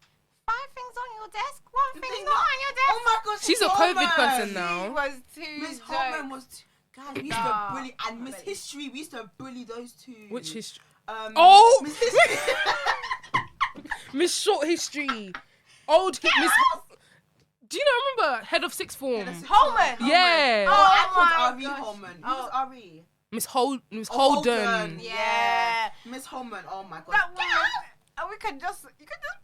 [SPEAKER 3] 5 things on your desk, 1 thing's
[SPEAKER 2] thing
[SPEAKER 3] not on your desk.
[SPEAKER 2] Oh my gosh.
[SPEAKER 1] She's a
[SPEAKER 2] Miss
[SPEAKER 1] COVID
[SPEAKER 2] Holman.
[SPEAKER 1] person
[SPEAKER 3] He
[SPEAKER 1] now.
[SPEAKER 3] was too
[SPEAKER 2] Miss
[SPEAKER 3] jokes.
[SPEAKER 2] Holman was. Guys, we used to
[SPEAKER 3] Nah.
[SPEAKER 2] bully. And Miss
[SPEAKER 3] Really.
[SPEAKER 2] History, we used to bully those two.
[SPEAKER 1] Which history?
[SPEAKER 2] Oh! Miss History.
[SPEAKER 1] Miss Short History. Miss. Do you know? Remember head of sixth form?
[SPEAKER 3] Holman.
[SPEAKER 1] Yeah.
[SPEAKER 2] Oh, I
[SPEAKER 3] Oh
[SPEAKER 2] called
[SPEAKER 3] my
[SPEAKER 2] Ari
[SPEAKER 3] gosh.
[SPEAKER 2] Holman. Who
[SPEAKER 3] Oh.
[SPEAKER 2] was Ari?
[SPEAKER 1] Miss Miss
[SPEAKER 2] Oh,
[SPEAKER 1] Holden.
[SPEAKER 3] Yeah.
[SPEAKER 2] Miss Holman. Oh my god.
[SPEAKER 3] That woman. And you could just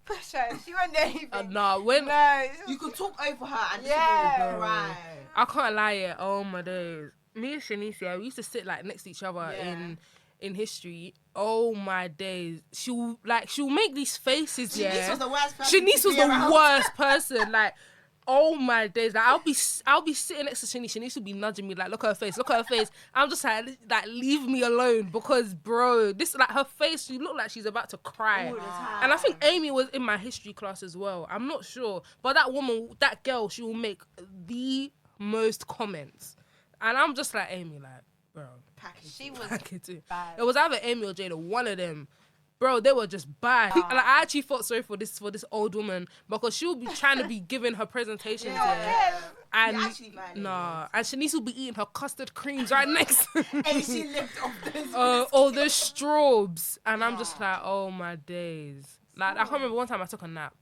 [SPEAKER 3] push her. She won't do anything.
[SPEAKER 1] Nah, when
[SPEAKER 3] No. it's just-
[SPEAKER 2] You could talk over her and
[SPEAKER 3] Yeah.
[SPEAKER 2] she would cry.
[SPEAKER 1] I can't lie, yeah. Oh my days. Me and Shanice, yeah, we used to sit like next to each other
[SPEAKER 2] Yeah.
[SPEAKER 1] in history. Oh my days. She'll make these faces,
[SPEAKER 2] Shanice
[SPEAKER 1] yeah.
[SPEAKER 2] was the worst person.
[SPEAKER 1] Shanice
[SPEAKER 2] to
[SPEAKER 1] was
[SPEAKER 2] be
[SPEAKER 1] the
[SPEAKER 2] around.
[SPEAKER 1] worst person. Like, oh my days. Like I'll be sitting next to Shanice. Shanice will be nudging me like, look at her face, look at her face. I'm just like leave me alone because bro, this like her face, she looked like she's about to cry.
[SPEAKER 2] All the time.
[SPEAKER 1] And I think Amy was in my history class as well. I'm not sure. But that girl, she will make the most comments. And I'm just like, Amy, like, bro.
[SPEAKER 2] Package.
[SPEAKER 3] She was
[SPEAKER 1] I could do.
[SPEAKER 3] bad.
[SPEAKER 1] It was either Amy or Jada, one of them. Bro, they were just bad. Like, I actually felt sorry for this old woman because she'll be trying to be giving her presentations, yeah. And
[SPEAKER 2] You actually violated.
[SPEAKER 1] nah, and Shanice will be eating her custard creams right next.
[SPEAKER 2] And she lived off those.
[SPEAKER 1] All those straws, and I'm just like, oh my days. Like I can't remember one time I took a nap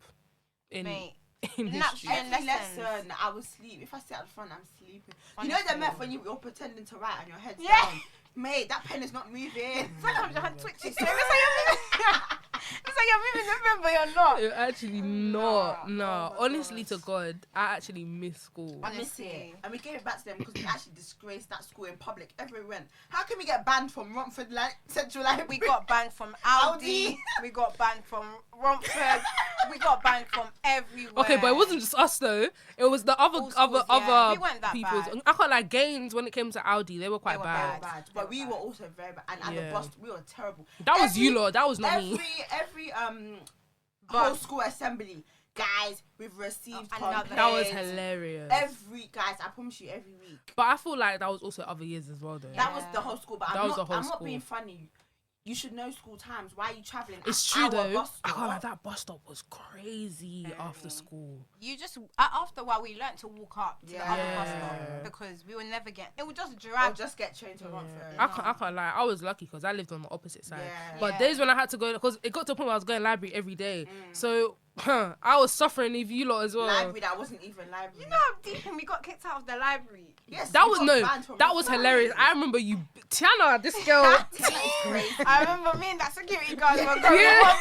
[SPEAKER 1] in
[SPEAKER 3] Mate.
[SPEAKER 1] in
[SPEAKER 3] Naps
[SPEAKER 1] history.
[SPEAKER 3] during
[SPEAKER 2] Every
[SPEAKER 3] lessons.
[SPEAKER 2] lesson, I would sleep. If I sit at the front, I'm sleeping. You
[SPEAKER 3] Honestly.
[SPEAKER 2] know the meth when you're pretending to write and your head's
[SPEAKER 3] Yeah.
[SPEAKER 2] down? Mate, that pen is not moving.
[SPEAKER 3] Sometimes your hand twitches. So it's like you're moving the pen, but you're not.
[SPEAKER 1] You're actually not.
[SPEAKER 2] Nah.
[SPEAKER 1] Nah,
[SPEAKER 2] Oh my
[SPEAKER 1] honestly
[SPEAKER 2] gosh.
[SPEAKER 1] to God, I actually miss school.
[SPEAKER 2] I miss
[SPEAKER 3] Honestly.
[SPEAKER 2] it. And we gave it back to them because we actually disgraced that school in public. Everywhere we went. How can we get banned from Romford Central Library?
[SPEAKER 3] We got banned from Audi.
[SPEAKER 2] Audi.
[SPEAKER 3] We got banned from Romford. We got banned from everywhere.
[SPEAKER 1] Okay, but it wasn't just us though. It was the other
[SPEAKER 3] All schools, yeah.
[SPEAKER 1] other
[SPEAKER 3] We weren't that
[SPEAKER 1] people.
[SPEAKER 3] bad.
[SPEAKER 1] I can't like Gaines when it came to Audi, they were quite
[SPEAKER 3] were
[SPEAKER 1] bad.
[SPEAKER 2] bad. But we were also very bad. And at
[SPEAKER 1] Yeah.
[SPEAKER 2] the bus, we were terrible.
[SPEAKER 1] That was
[SPEAKER 2] Every-
[SPEAKER 1] you lot. That was not me.
[SPEAKER 2] Every
[SPEAKER 3] But-
[SPEAKER 2] whole school assembly, guys, we've received
[SPEAKER 3] another-
[SPEAKER 2] complaints.
[SPEAKER 1] That was hilarious.
[SPEAKER 2] Guys, I promise you, every week.
[SPEAKER 1] But I feel like that was also other years as well though.
[SPEAKER 3] Yeah.
[SPEAKER 2] That was the whole school. But
[SPEAKER 1] That
[SPEAKER 2] I'm
[SPEAKER 1] was
[SPEAKER 2] not.
[SPEAKER 1] the whole
[SPEAKER 2] I'm not
[SPEAKER 1] school.
[SPEAKER 2] being funny. You should know school times. Why are you traveling?
[SPEAKER 1] It's
[SPEAKER 2] at
[SPEAKER 1] true
[SPEAKER 2] our
[SPEAKER 1] though.
[SPEAKER 2] Bus
[SPEAKER 1] I
[SPEAKER 2] stop?
[SPEAKER 1] can't like that bus stop was crazy after school.
[SPEAKER 3] You just after a while we learnt to walk up to the other bus
[SPEAKER 1] Yeah.
[SPEAKER 3] stop because we would never get. It would just
[SPEAKER 2] Or
[SPEAKER 3] drag.
[SPEAKER 2] just get trained to Romford.
[SPEAKER 1] I can't lie. I was lucky because I lived on the opposite side.
[SPEAKER 2] Yeah.
[SPEAKER 1] But
[SPEAKER 3] Yeah.
[SPEAKER 1] days when I had to go, because it got to a point where I was going library every day. So I was suffering with you lot as well.
[SPEAKER 2] Library that wasn't even library.
[SPEAKER 3] You know how deep and we got kicked out of the library.
[SPEAKER 2] Yes,
[SPEAKER 1] That
[SPEAKER 2] we
[SPEAKER 1] was
[SPEAKER 2] got banned from
[SPEAKER 1] that was
[SPEAKER 2] Romford.
[SPEAKER 1] hilarious. I remember you, Tiana, this girl.
[SPEAKER 2] That is crazy.
[SPEAKER 3] I remember me and that security guard were going
[SPEAKER 1] Yeah.
[SPEAKER 3] one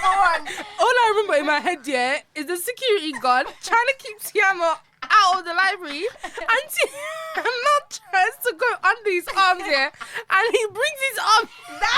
[SPEAKER 3] for one.
[SPEAKER 1] All I remember in my head, yeah, is the security guard trying to keep Tiana out of the library, and Tiana tries to go under his arms, yeah, and he brings his arm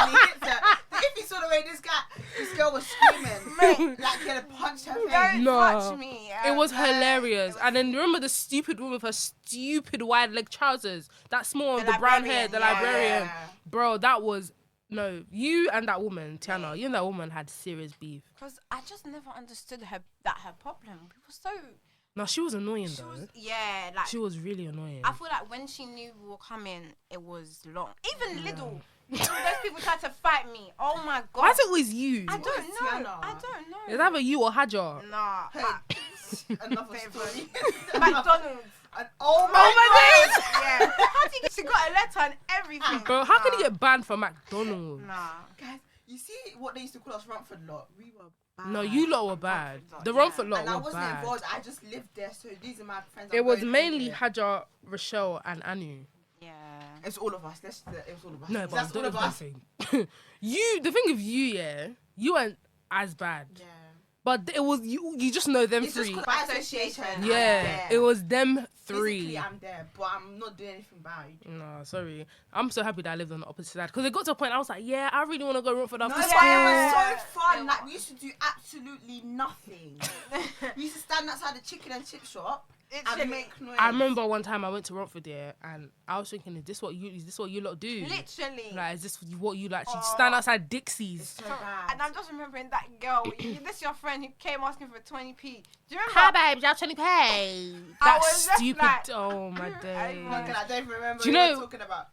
[SPEAKER 2] And he hits her. If you saw the way this girl was screaming,
[SPEAKER 3] Mate.
[SPEAKER 2] like he had punched her face.
[SPEAKER 3] Don't
[SPEAKER 1] No.
[SPEAKER 3] touch me.
[SPEAKER 1] It was
[SPEAKER 3] Yeah.
[SPEAKER 1] hilarious.
[SPEAKER 3] It was-
[SPEAKER 1] And then remember the stupid woman with her stupid wide leg trousers, that small,
[SPEAKER 3] The
[SPEAKER 1] the brown hair,
[SPEAKER 3] librarian,
[SPEAKER 1] the
[SPEAKER 3] yeah.
[SPEAKER 1] librarian.
[SPEAKER 2] Yeah.
[SPEAKER 1] Bro, that was you and that woman, Tiana. You and that woman had serious beef.
[SPEAKER 3] Because I just never understood her problem. We were so.
[SPEAKER 1] No, she was annoying
[SPEAKER 3] She
[SPEAKER 1] though.
[SPEAKER 3] was, yeah, like.
[SPEAKER 1] She was really annoying.
[SPEAKER 3] I feel like when she knew we were coming, it was long. Even little. Those people tried to fight me. Oh my god.
[SPEAKER 1] Why is it always you?
[SPEAKER 3] I
[SPEAKER 2] What
[SPEAKER 3] don't
[SPEAKER 2] is
[SPEAKER 3] know.
[SPEAKER 2] Tiana?
[SPEAKER 3] I don't know.
[SPEAKER 1] It's either you or Hajar.
[SPEAKER 3] Nah.
[SPEAKER 2] Hey, another story.
[SPEAKER 3] McDonald's.
[SPEAKER 2] And oh my days!
[SPEAKER 3] Yeah. How do you get? She got a letter and everything.
[SPEAKER 1] Bro, how can you get banned from McDonald's?
[SPEAKER 3] Nah.
[SPEAKER 2] Guys, you see what they used to call us Rumford lot? We were bad.
[SPEAKER 1] No, you lot were bad.
[SPEAKER 3] Romford lot,
[SPEAKER 1] The
[SPEAKER 3] yeah.
[SPEAKER 1] Romford lot
[SPEAKER 2] And I
[SPEAKER 1] were
[SPEAKER 2] wasn't
[SPEAKER 1] bad.
[SPEAKER 2] involved. I just lived there, so these are my friends.
[SPEAKER 1] It
[SPEAKER 2] I'm
[SPEAKER 1] was
[SPEAKER 2] going
[SPEAKER 1] mainly
[SPEAKER 2] there.
[SPEAKER 1] Hajar, Rochelle, and Anu.
[SPEAKER 3] Yeah.
[SPEAKER 2] It's all of us. It was all of us.
[SPEAKER 1] No, but
[SPEAKER 2] That's all of us.
[SPEAKER 1] thing. The thing of you, yeah, you weren't as bad.
[SPEAKER 2] Yeah.
[SPEAKER 1] But it was you. You just know them
[SPEAKER 2] It's
[SPEAKER 1] three.
[SPEAKER 2] just by association. I'm
[SPEAKER 1] Yeah,
[SPEAKER 2] there.
[SPEAKER 1] it was them
[SPEAKER 2] Physically,
[SPEAKER 1] three.
[SPEAKER 2] I'm there, but I'm not doing anything bad.
[SPEAKER 1] No, sorry. I'm so happy that I lived on the opposite side because it got to a point I was like, yeah, I really want to go Romford after
[SPEAKER 2] No,
[SPEAKER 1] school.
[SPEAKER 2] but it was so
[SPEAKER 3] Yeah.
[SPEAKER 2] fun. Like we used to do absolutely nothing. We used to stand outside the chicken and chip shop
[SPEAKER 3] Literally.
[SPEAKER 2] and make noise.
[SPEAKER 1] I remember one time I went to Romford there and I was thinking, is this what you lot do?
[SPEAKER 3] Literally.
[SPEAKER 1] Like, is this what you like? She stand outside Dixie's.
[SPEAKER 2] It's so bad.
[SPEAKER 3] And I'm just remembering that girl. This your friend who came asking for 20p. Do you remember?
[SPEAKER 1] Hi, babes, y'all 20 pay.
[SPEAKER 3] I
[SPEAKER 1] That
[SPEAKER 3] was just
[SPEAKER 1] stupid.
[SPEAKER 3] like,
[SPEAKER 1] Oh my
[SPEAKER 3] I
[SPEAKER 1] day.
[SPEAKER 2] Fucking, I don't even remember
[SPEAKER 1] Do you
[SPEAKER 2] what
[SPEAKER 1] know-
[SPEAKER 2] you're talking about.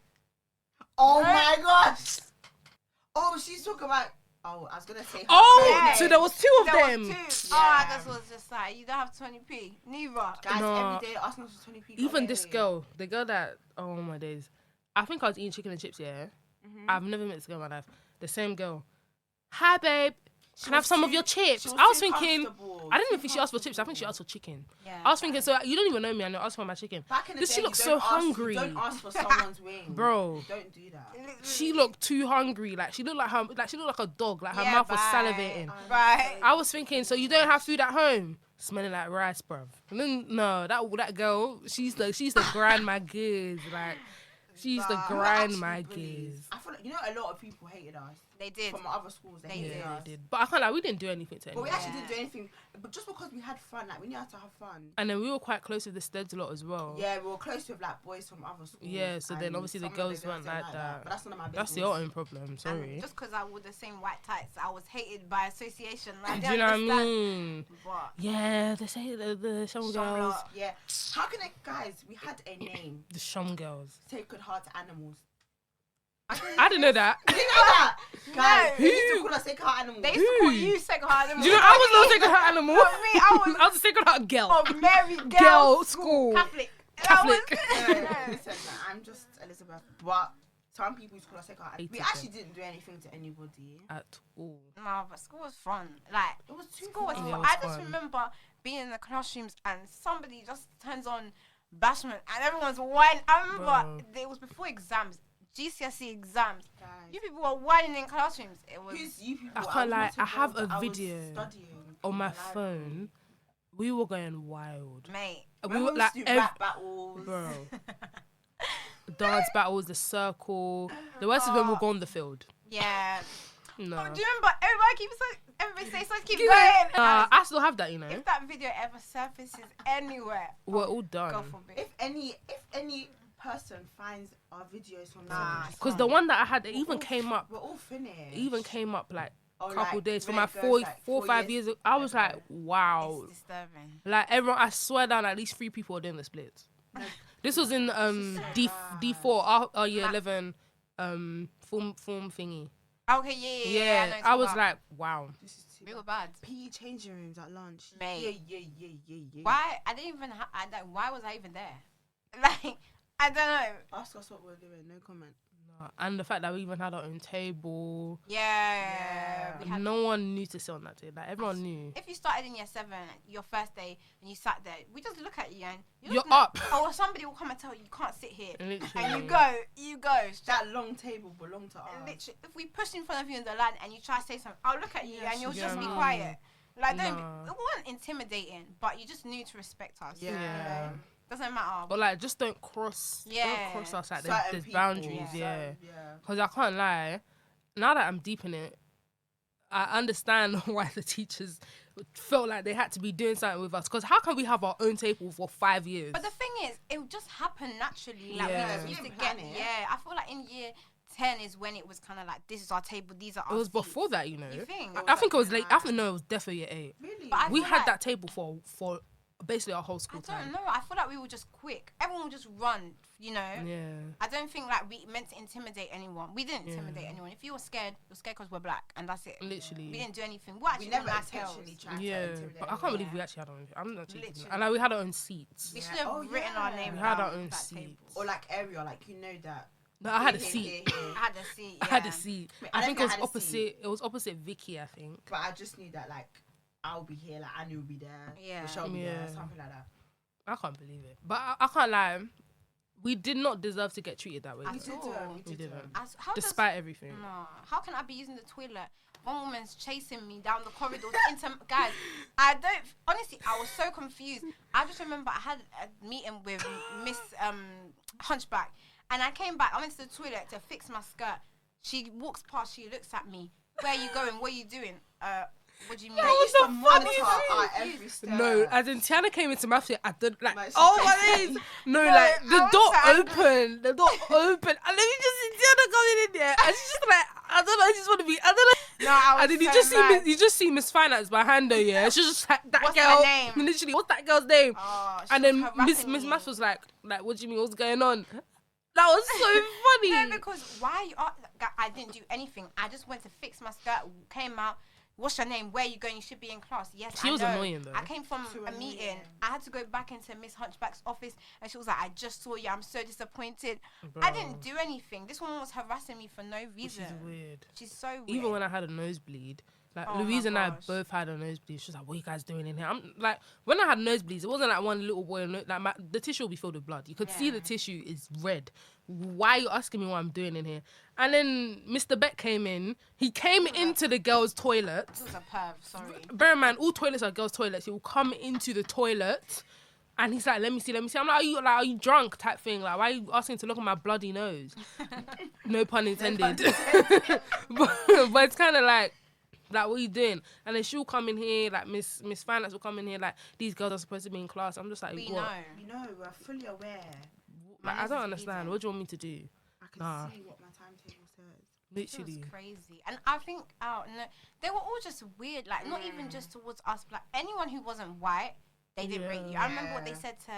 [SPEAKER 2] Oh my gosh. Oh, she's talking about. Oh, I was gonna say. her
[SPEAKER 1] Oh,
[SPEAKER 3] Yeah.
[SPEAKER 1] so there was two of
[SPEAKER 3] There
[SPEAKER 1] them.
[SPEAKER 3] was two.
[SPEAKER 2] Yeah.
[SPEAKER 3] Oh, I just was just like, you don't have 20p. Neither.
[SPEAKER 2] Guys,
[SPEAKER 1] No.
[SPEAKER 2] every day asking us for 20p.
[SPEAKER 1] Even this girl, the girl that, oh my days. I think I was eating chicken and chips, yeah?
[SPEAKER 2] Mm-hmm.
[SPEAKER 1] I've never met this girl in my life. The same girl. Hi, babe. Can I have some of your chips?
[SPEAKER 2] She
[SPEAKER 1] I was
[SPEAKER 2] too
[SPEAKER 1] thinking,
[SPEAKER 2] comfortable.
[SPEAKER 1] I didn't even think she asked for chips. I think she asked for chicken.
[SPEAKER 3] Yeah.
[SPEAKER 1] I was thinking, so you don't even know me and you're asking for my chicken.
[SPEAKER 2] Back in the
[SPEAKER 1] This
[SPEAKER 2] day,
[SPEAKER 1] she
[SPEAKER 2] you
[SPEAKER 1] looks
[SPEAKER 2] don't
[SPEAKER 1] so
[SPEAKER 2] ask-
[SPEAKER 1] hungry.
[SPEAKER 2] Don't ask for someone's wing,
[SPEAKER 1] Bro.
[SPEAKER 2] Don't do that.
[SPEAKER 1] She looked too hungry. Like, she looked like a dog. Like, her mouth was salivating.
[SPEAKER 3] Right.
[SPEAKER 1] I was thinking, so you don't have food at home? Smelling like rice, bruv. And then, no, that girl, she's the grind my gears. Like, she used to
[SPEAKER 2] Nah,
[SPEAKER 1] grind
[SPEAKER 2] we're
[SPEAKER 1] my
[SPEAKER 2] actually bullies.
[SPEAKER 1] gears.
[SPEAKER 2] I feel like, you know, a lot of people hated us
[SPEAKER 3] They did.
[SPEAKER 2] from other schools. They
[SPEAKER 3] They
[SPEAKER 2] hated
[SPEAKER 3] did.
[SPEAKER 2] us.
[SPEAKER 1] They did. But I can't lie, we didn't do anything to
[SPEAKER 2] But we
[SPEAKER 1] anyone.
[SPEAKER 2] actually didn't do anything. But just because we had fun, like we knew how to have fun.
[SPEAKER 1] And then we were quite close with the Steads a lot as well.
[SPEAKER 2] Yeah, we were close with like boys from other schools.
[SPEAKER 1] Yeah, so then
[SPEAKER 2] and
[SPEAKER 1] obviously the
[SPEAKER 2] some of
[SPEAKER 1] girls weren't
[SPEAKER 2] didn't
[SPEAKER 1] like that.
[SPEAKER 2] But that's none of my business.
[SPEAKER 1] That's your own problem, sorry.
[SPEAKER 3] Just because I wore the same white tights, I was hated by association. Like,
[SPEAKER 1] Do
[SPEAKER 3] I
[SPEAKER 1] you know what I
[SPEAKER 3] don't understand.
[SPEAKER 1] mean?
[SPEAKER 3] But
[SPEAKER 1] Yeah, they say the Shum
[SPEAKER 3] some
[SPEAKER 1] girls.
[SPEAKER 3] lot.
[SPEAKER 2] Yeah. How can it, guys? We had a name.
[SPEAKER 1] The Shum girls.
[SPEAKER 2] Sacred Heart Animals.
[SPEAKER 1] I didn't know that.
[SPEAKER 2] You know that, guys?
[SPEAKER 3] No.
[SPEAKER 2] They used to call us Sacred Heart Animals.
[SPEAKER 3] They used to call
[SPEAKER 1] Who?
[SPEAKER 3] you second heart animal.
[SPEAKER 1] Do you know I was not a Sacred Heart animal?
[SPEAKER 3] Not me, I was
[SPEAKER 1] a Sacred Heart girl.
[SPEAKER 3] of Mary
[SPEAKER 1] Girl
[SPEAKER 3] Girl
[SPEAKER 1] school.
[SPEAKER 3] Catholic.
[SPEAKER 1] Catholic.
[SPEAKER 3] That was-
[SPEAKER 2] Listen, I'm just Elizabeth, but some people used to call us Sacred Heart. We
[SPEAKER 1] Hated
[SPEAKER 2] actually didn't do anything to anybody.
[SPEAKER 1] At all.
[SPEAKER 3] No, but school was fun. Like
[SPEAKER 2] It was too
[SPEAKER 3] school was
[SPEAKER 2] fun.
[SPEAKER 1] Yeah, it
[SPEAKER 3] fun.
[SPEAKER 1] was
[SPEAKER 3] I just
[SPEAKER 1] fun.
[SPEAKER 3] remember being in the classrooms and somebody just turns on bashment and everyone's whining. I remember it was before exams, GCSE exams.
[SPEAKER 2] Guys.
[SPEAKER 3] You people were whining in classrooms. It was
[SPEAKER 2] Who's you people?
[SPEAKER 1] I
[SPEAKER 2] was
[SPEAKER 1] can't lie,
[SPEAKER 2] not
[SPEAKER 1] I have
[SPEAKER 2] involved.
[SPEAKER 1] a
[SPEAKER 2] I was
[SPEAKER 1] video
[SPEAKER 2] studying
[SPEAKER 1] On my
[SPEAKER 2] in the library.
[SPEAKER 1] phone, we were going wild.
[SPEAKER 3] mate.
[SPEAKER 1] We
[SPEAKER 2] Remember
[SPEAKER 1] were
[SPEAKER 2] we
[SPEAKER 1] like,
[SPEAKER 2] used to do rap battles.
[SPEAKER 1] bro. Dance battles, the circle. The worst is when we'll go on the field.
[SPEAKER 3] Yeah.
[SPEAKER 1] No.
[SPEAKER 3] Oh, do you remember everybody say so keep
[SPEAKER 1] Keep
[SPEAKER 3] going?
[SPEAKER 1] going.
[SPEAKER 3] Guys,
[SPEAKER 1] I still have that, you know.
[SPEAKER 3] if that video ever surfaces anywhere,
[SPEAKER 1] We're all
[SPEAKER 3] God
[SPEAKER 1] done.
[SPEAKER 3] forbid.
[SPEAKER 2] If any person finds our videos from
[SPEAKER 3] Nah,
[SPEAKER 1] Because the one that I had, it even came up.
[SPEAKER 2] we're all finished.
[SPEAKER 1] It even came up like
[SPEAKER 2] Or,
[SPEAKER 1] a couple
[SPEAKER 2] like,
[SPEAKER 1] days for
[SPEAKER 2] when
[SPEAKER 1] my
[SPEAKER 2] it goes, like,
[SPEAKER 1] 4 or 5 years ago. I was like, wow.
[SPEAKER 3] It's disturbing.
[SPEAKER 1] Like everyone, I swear down, at least 3 people were doing the splits. This was in D4, our year 11 form thingy.
[SPEAKER 3] Okay, yeah.
[SPEAKER 1] Yeah,
[SPEAKER 3] know
[SPEAKER 1] I
[SPEAKER 3] it's
[SPEAKER 1] was
[SPEAKER 3] about-
[SPEAKER 1] like, wow.
[SPEAKER 2] This is too
[SPEAKER 3] we were
[SPEAKER 2] bad.
[SPEAKER 3] bad.
[SPEAKER 2] PE changing rooms at lunch.
[SPEAKER 3] Mate.
[SPEAKER 2] Yeah.
[SPEAKER 3] Why? I didn't even. Why was I even there? Like, I don't know.
[SPEAKER 2] Ask us what we're doing. No comment.
[SPEAKER 1] And the fact that we even had our own table.
[SPEAKER 3] Yeah. We had,
[SPEAKER 1] No one knew to sit on that table. Like everyone knew.
[SPEAKER 3] if you started in year 7, your first day, and you sat there, we just look at you and
[SPEAKER 1] You're up.
[SPEAKER 3] Or somebody will come and tell you you can't sit here,
[SPEAKER 1] Literally.
[SPEAKER 3] and you go.
[SPEAKER 2] That long table belonged to us.
[SPEAKER 3] Literally, if we push in front of you in the line and you try to say something, I'll look at you
[SPEAKER 2] Yeah,
[SPEAKER 3] and you'll
[SPEAKER 2] she
[SPEAKER 3] just be
[SPEAKER 1] does.
[SPEAKER 3] quiet. Like, don't.
[SPEAKER 1] Nah.
[SPEAKER 3] It wasn't intimidating, but you just knew to respect us.
[SPEAKER 1] Yeah.
[SPEAKER 3] Doesn't matter.
[SPEAKER 1] But like, just don't cross.
[SPEAKER 3] Yeah.
[SPEAKER 1] Don't cross us. Like
[SPEAKER 2] Certain
[SPEAKER 1] there's
[SPEAKER 2] people,
[SPEAKER 1] boundaries.
[SPEAKER 3] Yeah.
[SPEAKER 1] Yeah.
[SPEAKER 2] Yeah.
[SPEAKER 1] Because I can't lie. Now that I'm deep in it, I understand why the teachers felt like they had to be doing something with us. Because how can we have our own table for 5 years?
[SPEAKER 3] But the thing is, it would just happen naturally. Like,
[SPEAKER 1] Yeah.
[SPEAKER 3] we used to
[SPEAKER 2] You didn't
[SPEAKER 3] get.
[SPEAKER 2] plan it.
[SPEAKER 3] Yeah, I feel like in year 10 is when it was kind of like, this is our table, these are our
[SPEAKER 1] it was
[SPEAKER 3] seats.
[SPEAKER 1] before that, you know.
[SPEAKER 3] You think?
[SPEAKER 1] I think it was late. I think no, it was definitely year 8.
[SPEAKER 2] Really?
[SPEAKER 3] But I
[SPEAKER 1] We
[SPEAKER 3] feel
[SPEAKER 1] had
[SPEAKER 3] like-
[SPEAKER 1] that table for basically our whole
[SPEAKER 3] I
[SPEAKER 1] school
[SPEAKER 3] don't
[SPEAKER 1] time.
[SPEAKER 3] know. I feel like we were just quick. Everyone would just run, you know.
[SPEAKER 1] Yeah.
[SPEAKER 3] I don't think like we meant to intimidate anyone. We didn't intimidate anyone. If you were scared because we're black, and that's it.
[SPEAKER 1] Literally.
[SPEAKER 3] We didn't do anything. We're actually
[SPEAKER 2] We never
[SPEAKER 3] nice
[SPEAKER 2] intentionally
[SPEAKER 3] girls.
[SPEAKER 2] tried
[SPEAKER 1] Yeah,
[SPEAKER 2] to intimidate.
[SPEAKER 1] but I can't believe
[SPEAKER 3] Yeah.
[SPEAKER 1] we actually had our own. I'm not cheating.
[SPEAKER 3] Literally.
[SPEAKER 1] And like we had our own seats.
[SPEAKER 3] We
[SPEAKER 2] Yeah.
[SPEAKER 3] should have
[SPEAKER 2] Oh,
[SPEAKER 3] written our
[SPEAKER 2] yeah.
[SPEAKER 3] name
[SPEAKER 1] We had
[SPEAKER 3] down
[SPEAKER 1] our
[SPEAKER 3] on
[SPEAKER 1] own
[SPEAKER 3] that
[SPEAKER 1] seats.
[SPEAKER 3] table.
[SPEAKER 2] Or like area, like you know that.
[SPEAKER 1] No, I had a
[SPEAKER 2] Here,
[SPEAKER 1] seat.
[SPEAKER 2] here, here.
[SPEAKER 3] I had a seat.
[SPEAKER 1] I
[SPEAKER 3] Yeah.
[SPEAKER 1] had a seat.
[SPEAKER 2] I
[SPEAKER 1] I
[SPEAKER 2] don't
[SPEAKER 1] think
[SPEAKER 2] think
[SPEAKER 1] it
[SPEAKER 2] I
[SPEAKER 1] was
[SPEAKER 2] had a seat.
[SPEAKER 1] opposite. It was opposite Vicky, I think.
[SPEAKER 2] But I just knew that like I'll be here, like Annie will be there,
[SPEAKER 3] Yeah.
[SPEAKER 2] Michelle will be there,
[SPEAKER 1] Yeah.
[SPEAKER 2] something like that.
[SPEAKER 1] I can't believe it. But I can't lie. We did not deserve to get treated that way.
[SPEAKER 3] I
[SPEAKER 2] We
[SPEAKER 1] though.
[SPEAKER 2] did,
[SPEAKER 3] all.
[SPEAKER 2] we
[SPEAKER 1] We
[SPEAKER 2] did.
[SPEAKER 1] didn't.
[SPEAKER 3] How does
[SPEAKER 1] Despite everything.
[SPEAKER 3] No. How can I be using the toilet? One woman's chasing me down the corridor. Guys, I don't. Honestly, I was so confused. I just remember I had a meeting with Miss Hunchback, and I came back. I went to the toilet to fix my skirt. She walks past. She looks at me. Where are you going? What are you doing? What do you mean?
[SPEAKER 2] They
[SPEAKER 1] was
[SPEAKER 2] used
[SPEAKER 1] the
[SPEAKER 2] to monitor
[SPEAKER 1] funniest
[SPEAKER 2] our every step.
[SPEAKER 1] No, as in Tiana came into my face, I did like,
[SPEAKER 2] Like, she
[SPEAKER 1] oh
[SPEAKER 2] said-
[SPEAKER 1] my days. No,
[SPEAKER 3] No,
[SPEAKER 1] like
[SPEAKER 3] I
[SPEAKER 1] the
[SPEAKER 3] was
[SPEAKER 1] door
[SPEAKER 3] so angry.
[SPEAKER 1] opened, and then we just see Tiana coming in there, and she's just like, I don't know, I just want to be, I don't know.
[SPEAKER 3] No, I was
[SPEAKER 1] And then you
[SPEAKER 3] so
[SPEAKER 1] just see,
[SPEAKER 3] mad.
[SPEAKER 1] you just see Miss Finance behind her, yeah. She's just like that
[SPEAKER 3] What's
[SPEAKER 1] girl.
[SPEAKER 3] her name?
[SPEAKER 1] Literally, what's that girl's name?
[SPEAKER 3] Oh, she
[SPEAKER 1] And
[SPEAKER 3] was
[SPEAKER 1] then Miss
[SPEAKER 3] harassing
[SPEAKER 1] Math
[SPEAKER 3] me.
[SPEAKER 1] was like, what do you mean? What's going on? That was so funny.
[SPEAKER 3] No, because why you are, I didn't do anything. I just went to fix my skirt, came out. What's your name? Where are you going? You should be in class. Yes,
[SPEAKER 1] She
[SPEAKER 3] I
[SPEAKER 1] was
[SPEAKER 3] know.
[SPEAKER 1] annoying, though.
[SPEAKER 3] I came from
[SPEAKER 2] Too
[SPEAKER 3] a meeting.
[SPEAKER 2] annoying.
[SPEAKER 3] I had to go back into Miss Hunchback's office, and she was like, "I just saw you. I'm so disappointed." I didn't do anything. This woman was harassing me for no reason.
[SPEAKER 1] She's weird.
[SPEAKER 3] She's so weird.
[SPEAKER 1] Even when I had a nosebleed, like
[SPEAKER 3] Oh my
[SPEAKER 1] Louise and I
[SPEAKER 3] gosh.
[SPEAKER 1] both had a nosebleed. She was like, "What are you guys doing in here?" I'm like, when I had nosebleeds, it wasn't like one little boy. Like the tissue will be filled with blood. You could see
[SPEAKER 3] Yeah.
[SPEAKER 1] the tissue is red. Why are you asking me what I'm doing in here? And then Mr. Beck came in. He came into the girls' toilet.
[SPEAKER 3] This was a perv. Sorry.
[SPEAKER 1] Bear in mind, all toilets are girls' toilets. He will come into the toilet. And he's like, let me see. I'm like, are you drunk type thing? Like, why are you asking to look at my bloody nose? No pun intended. but it's kind of like, what are you doing? And then she'll come in here, like Miss Finance will come in here, like, these girls are supposed to be in class. I'm just like,
[SPEAKER 3] We
[SPEAKER 1] what?
[SPEAKER 3] know.
[SPEAKER 2] You know, we're fully aware.
[SPEAKER 1] Like, I
[SPEAKER 2] nose
[SPEAKER 1] don't
[SPEAKER 2] is
[SPEAKER 1] understand.
[SPEAKER 2] bleeding.
[SPEAKER 1] What do you want me to do?
[SPEAKER 2] I can
[SPEAKER 1] Nah.
[SPEAKER 2] see what my timetable says.
[SPEAKER 3] It
[SPEAKER 1] Literally.
[SPEAKER 3] was crazy. And I think, no, they were all just weird. Like, not even just towards us, but like, anyone who wasn't white, they didn't rate you. I remember what they
[SPEAKER 2] Yeah.
[SPEAKER 3] said to,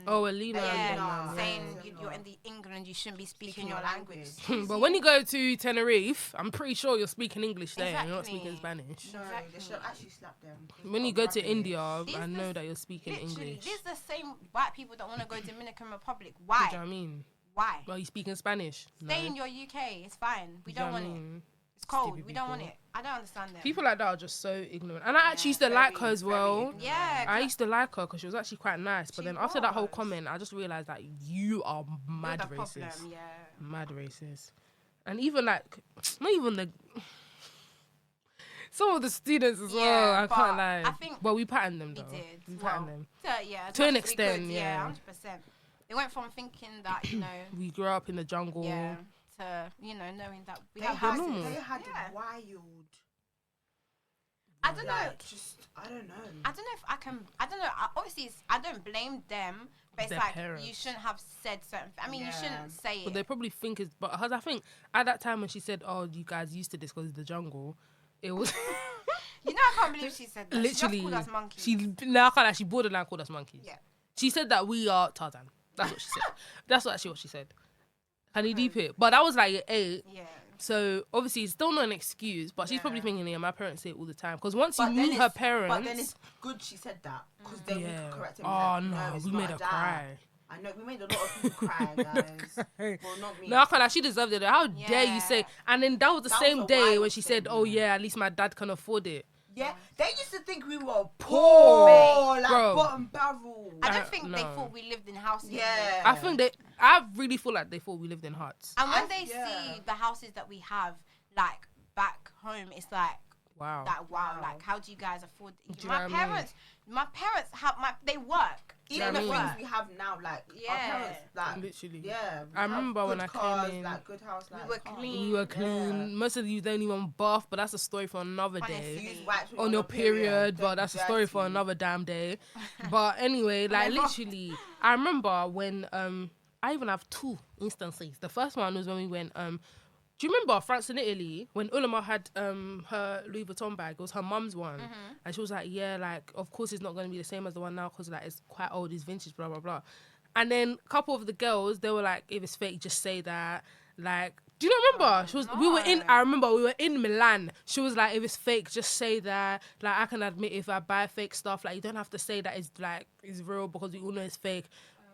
[SPEAKER 1] Oh, Alina.
[SPEAKER 3] yeah,
[SPEAKER 2] Alina.
[SPEAKER 3] saying
[SPEAKER 2] Yeah.
[SPEAKER 3] you're in the England, you shouldn't be speaking
[SPEAKER 2] Speaking
[SPEAKER 3] your
[SPEAKER 2] your
[SPEAKER 3] language.
[SPEAKER 1] But when you go to Tenerife, I'm pretty sure you're speaking English there. You're not
[SPEAKER 3] Exactly.
[SPEAKER 1] speaking Spanish.
[SPEAKER 2] No,
[SPEAKER 3] Exactly.
[SPEAKER 2] they should have actually slapped them.
[SPEAKER 1] When you go to India,
[SPEAKER 3] These
[SPEAKER 1] I know
[SPEAKER 3] the-
[SPEAKER 1] that you're speaking
[SPEAKER 3] Literally,
[SPEAKER 1] English.
[SPEAKER 3] these the same white people that want to go Dominican Republic.
[SPEAKER 1] Do you know what
[SPEAKER 3] Why?
[SPEAKER 1] I mean?
[SPEAKER 3] Why?
[SPEAKER 1] Well, you speaking Spanish?
[SPEAKER 3] Stay
[SPEAKER 1] No.
[SPEAKER 3] in your UK. It's fine. We
[SPEAKER 1] Do you
[SPEAKER 3] don't
[SPEAKER 1] know what
[SPEAKER 3] want
[SPEAKER 1] I
[SPEAKER 3] it.
[SPEAKER 1] mean?
[SPEAKER 3] It's cold.
[SPEAKER 1] Stupid
[SPEAKER 3] We don't want
[SPEAKER 1] people.
[SPEAKER 3] it. I don't understand them.
[SPEAKER 1] People like that are just so ignorant. And I actually
[SPEAKER 3] Yeah,
[SPEAKER 1] used to like her
[SPEAKER 2] very,
[SPEAKER 1] as
[SPEAKER 2] very
[SPEAKER 1] well.
[SPEAKER 2] ignorant.
[SPEAKER 3] Yeah.
[SPEAKER 1] I used to like her because she was actually quite nice. But
[SPEAKER 3] She
[SPEAKER 1] then after that whole
[SPEAKER 3] was.
[SPEAKER 1] comment, I just realised that you are
[SPEAKER 3] You're
[SPEAKER 1] mad
[SPEAKER 3] the
[SPEAKER 1] racist.
[SPEAKER 3] problem. Yeah.
[SPEAKER 1] Mad racist. And even like, not even the... Some of the students as well,
[SPEAKER 3] Yeah,
[SPEAKER 1] I
[SPEAKER 3] but
[SPEAKER 1] can't lie.
[SPEAKER 3] I think
[SPEAKER 1] well, we patterned them
[SPEAKER 3] We
[SPEAKER 1] though.
[SPEAKER 3] did.
[SPEAKER 1] We
[SPEAKER 3] Well,
[SPEAKER 1] patterned them.
[SPEAKER 3] Yeah. as
[SPEAKER 1] To an
[SPEAKER 3] much as we could,
[SPEAKER 1] extent, yeah.
[SPEAKER 3] 100%. It went from thinking that, you know,
[SPEAKER 1] We grew up in the jungle.
[SPEAKER 3] yeah, to, you know, knowing that we
[SPEAKER 2] They
[SPEAKER 3] have
[SPEAKER 2] had,
[SPEAKER 1] normal.
[SPEAKER 3] houses.
[SPEAKER 2] they had
[SPEAKER 3] Yeah.
[SPEAKER 2] wild.
[SPEAKER 3] I don't know.
[SPEAKER 2] Like, just, I don't know.
[SPEAKER 3] I don't know if I can. I don't know. Obviously, I don't blame them, but it's
[SPEAKER 1] Their
[SPEAKER 3] like
[SPEAKER 1] parents.
[SPEAKER 3] you shouldn't have said certain. I mean, you
[SPEAKER 2] Yeah.
[SPEAKER 3] shouldn't say
[SPEAKER 1] But
[SPEAKER 3] it.
[SPEAKER 1] they probably think it's... But 'cause I think at that time when she said, oh, you guys used to this because it's the jungle, it was...
[SPEAKER 3] You know, I can't believe she said that.
[SPEAKER 1] Literally,
[SPEAKER 3] she just called us monkeys.
[SPEAKER 1] she no, I can't actually borderline called us monkeys.
[SPEAKER 3] Yeah.
[SPEAKER 1] She said that we are Tarzan. That's what she said. That's actually what she said. Can you deep it? But that was like 8.
[SPEAKER 3] Yeah.
[SPEAKER 1] So obviously it's still not an excuse, but she's probably
[SPEAKER 3] Yeah.
[SPEAKER 1] thinking, yeah, my parents say it all the time. Because once
[SPEAKER 2] But
[SPEAKER 1] you
[SPEAKER 2] then
[SPEAKER 1] meet her
[SPEAKER 2] it's-
[SPEAKER 1] parents,
[SPEAKER 2] But then it's good she said that because then we
[SPEAKER 1] yeah.
[SPEAKER 2] could correct him.
[SPEAKER 1] Oh
[SPEAKER 2] like,
[SPEAKER 1] no,
[SPEAKER 2] it's
[SPEAKER 1] we
[SPEAKER 2] not
[SPEAKER 1] made her
[SPEAKER 2] that.
[SPEAKER 1] cry.
[SPEAKER 2] I know we made a lot of people cry, guys. Well, not me.
[SPEAKER 1] No, I can't. Like, she deserved it. How dare you say?
[SPEAKER 3] Yeah.
[SPEAKER 1] And then that was the
[SPEAKER 2] That
[SPEAKER 1] same
[SPEAKER 2] was a
[SPEAKER 1] day when
[SPEAKER 2] wild
[SPEAKER 1] she said,
[SPEAKER 2] thing,
[SPEAKER 1] "Oh
[SPEAKER 2] yeah.
[SPEAKER 1] yeah, at least my dad can afford it."
[SPEAKER 2] Yeah, they used to think we were
[SPEAKER 1] Poor.
[SPEAKER 2] poor, like
[SPEAKER 1] Bro.
[SPEAKER 2] bottom barrel.
[SPEAKER 3] I don't think they
[SPEAKER 1] no.
[SPEAKER 3] thought we lived in houses.
[SPEAKER 2] Yeah.
[SPEAKER 1] I think I really feel like they thought we lived in huts.
[SPEAKER 3] And when
[SPEAKER 2] I-
[SPEAKER 3] they
[SPEAKER 2] yeah.
[SPEAKER 3] see the houses that we have, like back home, it's like,
[SPEAKER 1] Wow.
[SPEAKER 3] wow,
[SPEAKER 2] Wow.
[SPEAKER 3] like how do you guys afford?
[SPEAKER 1] Do you know what I mean?
[SPEAKER 3] My parents have they work.
[SPEAKER 2] Even
[SPEAKER 1] Yeah,
[SPEAKER 2] the
[SPEAKER 1] I mean-
[SPEAKER 2] things we have now, like our
[SPEAKER 3] Yeah.
[SPEAKER 2] parents, like
[SPEAKER 1] Literally.
[SPEAKER 2] yeah. we
[SPEAKER 1] I
[SPEAKER 2] have
[SPEAKER 1] remember
[SPEAKER 2] good
[SPEAKER 1] when I came
[SPEAKER 2] cars,
[SPEAKER 1] in,
[SPEAKER 2] like good house, like
[SPEAKER 3] were
[SPEAKER 2] cars.
[SPEAKER 3] clean.
[SPEAKER 1] We were clean.
[SPEAKER 2] Yeah.
[SPEAKER 1] Most of you don't even bath, but that's a story for another
[SPEAKER 3] Honestly.
[SPEAKER 1] day.
[SPEAKER 2] Use wipes when
[SPEAKER 1] On
[SPEAKER 2] you're
[SPEAKER 1] your period, but
[SPEAKER 2] don't
[SPEAKER 1] that's
[SPEAKER 2] be
[SPEAKER 1] a story for
[SPEAKER 2] dirty.
[SPEAKER 1] another damn day. But anyway, like
[SPEAKER 3] Whatever.
[SPEAKER 1] literally, I remember when I even have 2 instances. The first one was when we went Do you remember France and Italy when Ulama had her Louis Vuitton bag? It was her mum's one, and she was like, "Yeah, like of course it's not going to be the same as the one now because like it's quite old, it's vintage, blah blah blah." And then a couple of the girls, they were like, "If it's fake, just say that." Like, do you not remember? She was. We were in. I remember we were in Milan. She was like, "If it's fake, just say that." Like, I can admit if I buy fake stuff, like you don't have to say that it's like it's real because we all know it's fake.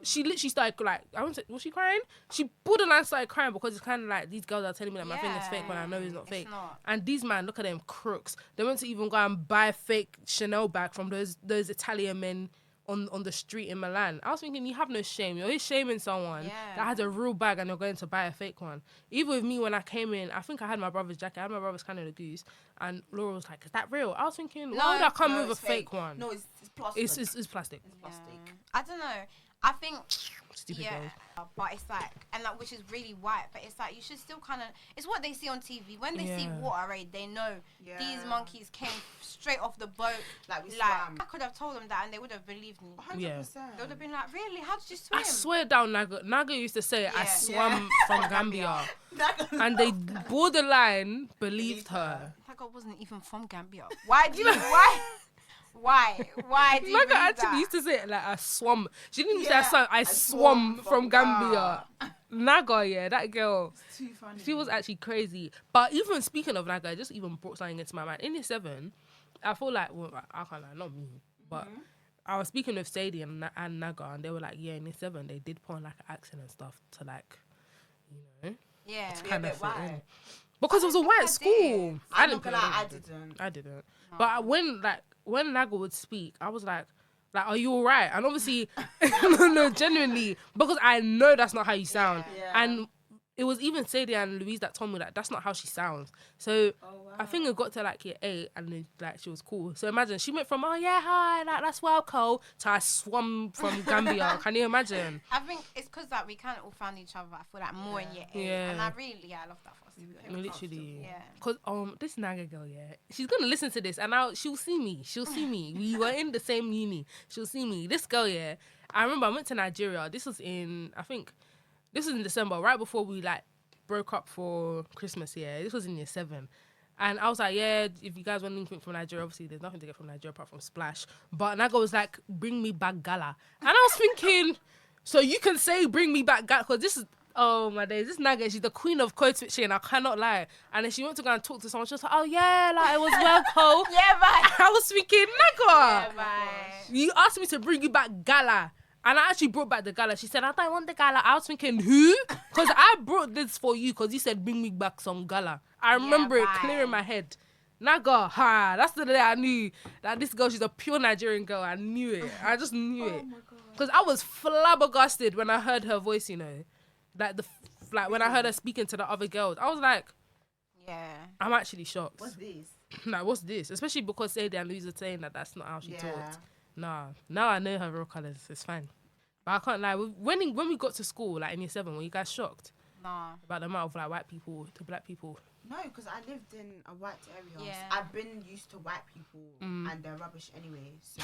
[SPEAKER 1] She literally started like, I wouldn't say, was she crying? She borderline started crying because it's kind of like these girls are telling me that my thing is fake when I know it's not fake.
[SPEAKER 3] Not.
[SPEAKER 1] And these man, look at them crooks. They went to even go and buy a fake Chanel bag from those Italian men on the street in Milan. I was thinking, you have no shame. You're shaming someone that has a real bag and you're going to buy a fake one. Even with me when I came in, I think I had my brother's jacket. I had my brother's Canada Goose, and Laura was like, "Is that real?" I was thinking, why would I come with a fake one?
[SPEAKER 2] No, it's plastic.
[SPEAKER 1] It's plastic.
[SPEAKER 2] It's plastic.
[SPEAKER 3] I don't know. I think,
[SPEAKER 1] Stupid
[SPEAKER 3] yeah,
[SPEAKER 1] girl.
[SPEAKER 3] but it's like, and like, which is really white, but it's like, you should still kind of, it's what they see on TV. When they see water raid, they know these monkeys came straight off the boat.
[SPEAKER 2] Like, we
[SPEAKER 3] like,
[SPEAKER 2] swam.
[SPEAKER 3] I could have told them that and they would have believed me.
[SPEAKER 2] 100%.
[SPEAKER 3] They would have been like, really? How did you swim?
[SPEAKER 1] I swear down, Naga used to say, I swam from Gambia. And they borderline believed her.
[SPEAKER 3] That girl wasn't even from Gambia. Why do you, why do you
[SPEAKER 1] Naga
[SPEAKER 3] believe
[SPEAKER 1] actually
[SPEAKER 3] that?
[SPEAKER 1] used to say it like, I swam. She didn't even say I swam from Gambia. Naga, yeah, that girl.
[SPEAKER 2] It's too funny.
[SPEAKER 1] She was actually crazy. But even speaking of Naga, it just even brought something into my mind. In year 7, I feel like, well, I can't lie, not me, but I was speaking with Sadie and Naga, and they were like, yeah, in year 7, they did put on like an accent and stuff to like, you know,
[SPEAKER 3] Yeah.
[SPEAKER 1] kind of
[SPEAKER 2] bit
[SPEAKER 1] fit in.
[SPEAKER 2] white.
[SPEAKER 1] Because it was a white
[SPEAKER 3] I
[SPEAKER 1] school.
[SPEAKER 3] did.
[SPEAKER 1] I
[SPEAKER 2] I'm
[SPEAKER 1] didn't
[SPEAKER 2] not
[SPEAKER 1] put
[SPEAKER 2] gonna lie,
[SPEAKER 1] it in.
[SPEAKER 2] I
[SPEAKER 1] I didn't. But when Naga would speak, I was like, are you all right? And obviously, no, genuinely, because I know that's not how you sound.
[SPEAKER 2] Yeah.
[SPEAKER 1] And it was even Sadie and Louise that told me that that's not how she sounds. So I think it got to like year 8 and then, like she was cool. So imagine she went from, oh yeah, hi, like that's Welco, to I swam from Gambia. Can you imagine?
[SPEAKER 3] I think it's because like we kind of all found each other. I feel like more in year 8,
[SPEAKER 1] Yeah.
[SPEAKER 3] and I love that for us. To be honest.
[SPEAKER 1] Literally.
[SPEAKER 3] Yeah.
[SPEAKER 1] Cause this Naga girl, yeah, she's gonna listen to this and now she'll see me. She'll see me. We were in the same uni. She'll see me. This girl, yeah, I remember I went to Nigeria. This was in December, right before we like broke up for Christmas. Yeah, this was in year 7. And I was like, yeah, if you guys want anything from Nigeria, obviously there's nothing to get from Nigeria apart from Splash. But Naga was like, bring me back Gala. And I was thinking, so you can say bring me back Gala, because this is, oh my days, this Naga, she's the queen of code switching, I cannot lie. And then she went to go and talk to someone, she was like, oh yeah, like it was Welco.
[SPEAKER 3] Yeah, bye.
[SPEAKER 1] I was thinking, Naga,
[SPEAKER 3] Yeah, bye.
[SPEAKER 1] you asked me to bring you back Gala. And I actually brought back the Gala. She said, I don't want the Gala. I was thinking, who? Because I brought this for you because you said, bring me back some Gala. I remember it clear in my head. Naga, that's the day I knew that this girl, she's a pure Nigerian girl. I knew it. I just knew it. Because I was flabbergasted when I heard her voice, you know. Like when I heard her speaking to the other girls. I was like,
[SPEAKER 3] Yeah.
[SPEAKER 1] I'm actually shocked.
[SPEAKER 2] What's this?
[SPEAKER 1] Like, what's this? Especially because Sadie and Louise are saying that that's not how she
[SPEAKER 2] Yeah.
[SPEAKER 1] talked. Nah, now I know her real colours. It's fine. But I can't lie. When we got to school, like in year 7, were you guys shocked
[SPEAKER 3] Nah.
[SPEAKER 1] about the amount of like white people to black people?
[SPEAKER 2] No, because I lived in a white area.
[SPEAKER 3] Yeah.
[SPEAKER 2] So I've been used to white people and they're rubbish anyway. So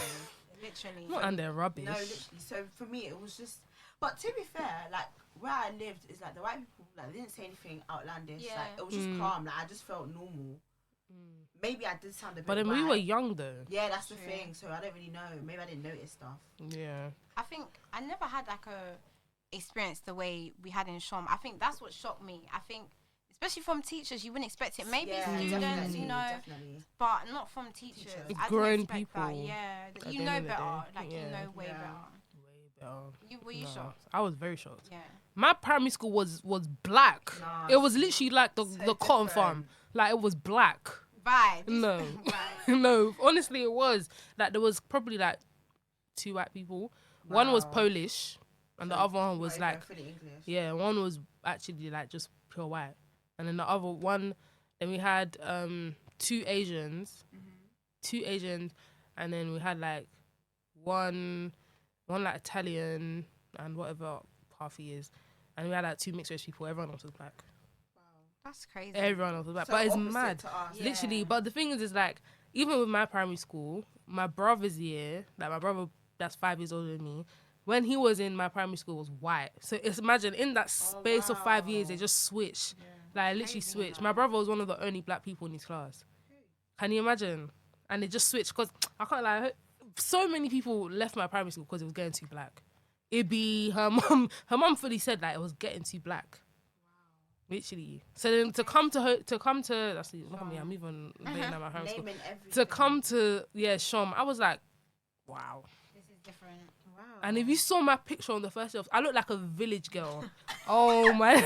[SPEAKER 3] Literally.
[SPEAKER 1] And they're rubbish.
[SPEAKER 2] no, literally. So for me, it was just. But to be fair, like where I lived is like the white people, like they didn't say anything outlandish.
[SPEAKER 3] Yeah.
[SPEAKER 2] Like it was just calm. Like I just felt normal. Maybe I did sound a bit.
[SPEAKER 1] But then we were young though.
[SPEAKER 2] Yeah, that's the
[SPEAKER 3] True.
[SPEAKER 2] thing. So I don't really know. Maybe I didn't notice stuff.
[SPEAKER 1] Yeah.
[SPEAKER 3] I think I never had like a experience the way we had in Shom. I think that's what shocked me. I think, especially from teachers, you wouldn't expect it. Maybe students,
[SPEAKER 2] definitely,
[SPEAKER 3] you know,
[SPEAKER 2] definitely.
[SPEAKER 3] but not from teachers.
[SPEAKER 2] Teachers.
[SPEAKER 3] I didn't
[SPEAKER 1] Grown
[SPEAKER 3] expect that.
[SPEAKER 1] people,
[SPEAKER 3] Yeah,
[SPEAKER 1] at
[SPEAKER 3] you
[SPEAKER 1] the
[SPEAKER 3] know
[SPEAKER 1] end of the
[SPEAKER 3] better.
[SPEAKER 1] day.
[SPEAKER 3] Like you
[SPEAKER 1] Yeah.
[SPEAKER 3] know way
[SPEAKER 2] Yeah.
[SPEAKER 3] better.
[SPEAKER 1] Way better.
[SPEAKER 3] Were you
[SPEAKER 1] No.
[SPEAKER 3] shocked?
[SPEAKER 1] I was very shocked.
[SPEAKER 3] Yeah.
[SPEAKER 1] My primary school was black.
[SPEAKER 2] Nah,
[SPEAKER 1] It was literally like the cotton
[SPEAKER 2] different.
[SPEAKER 1] farm. Like it was black.
[SPEAKER 3] Right.
[SPEAKER 1] No.
[SPEAKER 3] Right.
[SPEAKER 1] No, honestly, it was. Like, there was probably, like, 2 white people. One was
[SPEAKER 2] Wow.
[SPEAKER 1] Polish, and the other one was,
[SPEAKER 2] Not
[SPEAKER 1] like,
[SPEAKER 2] even fully English.
[SPEAKER 1] yeah, one was actually, like, just pure white. And then the other one, then we had 2 Asians. 2 Asians, and then we had, like, one like, Italian, and whatever half he is. And we had, like, 2 mixed race people. Everyone else was black.
[SPEAKER 3] That's crazy.
[SPEAKER 1] Everyone else was black.
[SPEAKER 2] So
[SPEAKER 1] But it's
[SPEAKER 2] opposite
[SPEAKER 1] mad.
[SPEAKER 2] to us.
[SPEAKER 3] Yeah.
[SPEAKER 1] Literally, but the thing is like, even with my primary school, my brother's year, like my brother that's 5 years older than me, when he was in my primary school was white. So it's imagine in that space of 5 years, they just switched. Like, literally
[SPEAKER 3] Crazy,
[SPEAKER 1] switched.
[SPEAKER 3] you
[SPEAKER 1] My
[SPEAKER 3] know.
[SPEAKER 1] brother was one of the only black people in his class. Can you imagine? And it just switched because I can't lie. So many people left my primary school because it was getting too black. It'd be her mum fully said that it was getting too black. Literally. So then to come to that's it, look at me, I'm even dating at my primary school.
[SPEAKER 2] Naming everything.
[SPEAKER 1] To come to Shom, I was like, wow.
[SPEAKER 3] This is different.
[SPEAKER 2] Wow.
[SPEAKER 1] And if you saw my picture on the first day, I looked like a village girl. Oh my.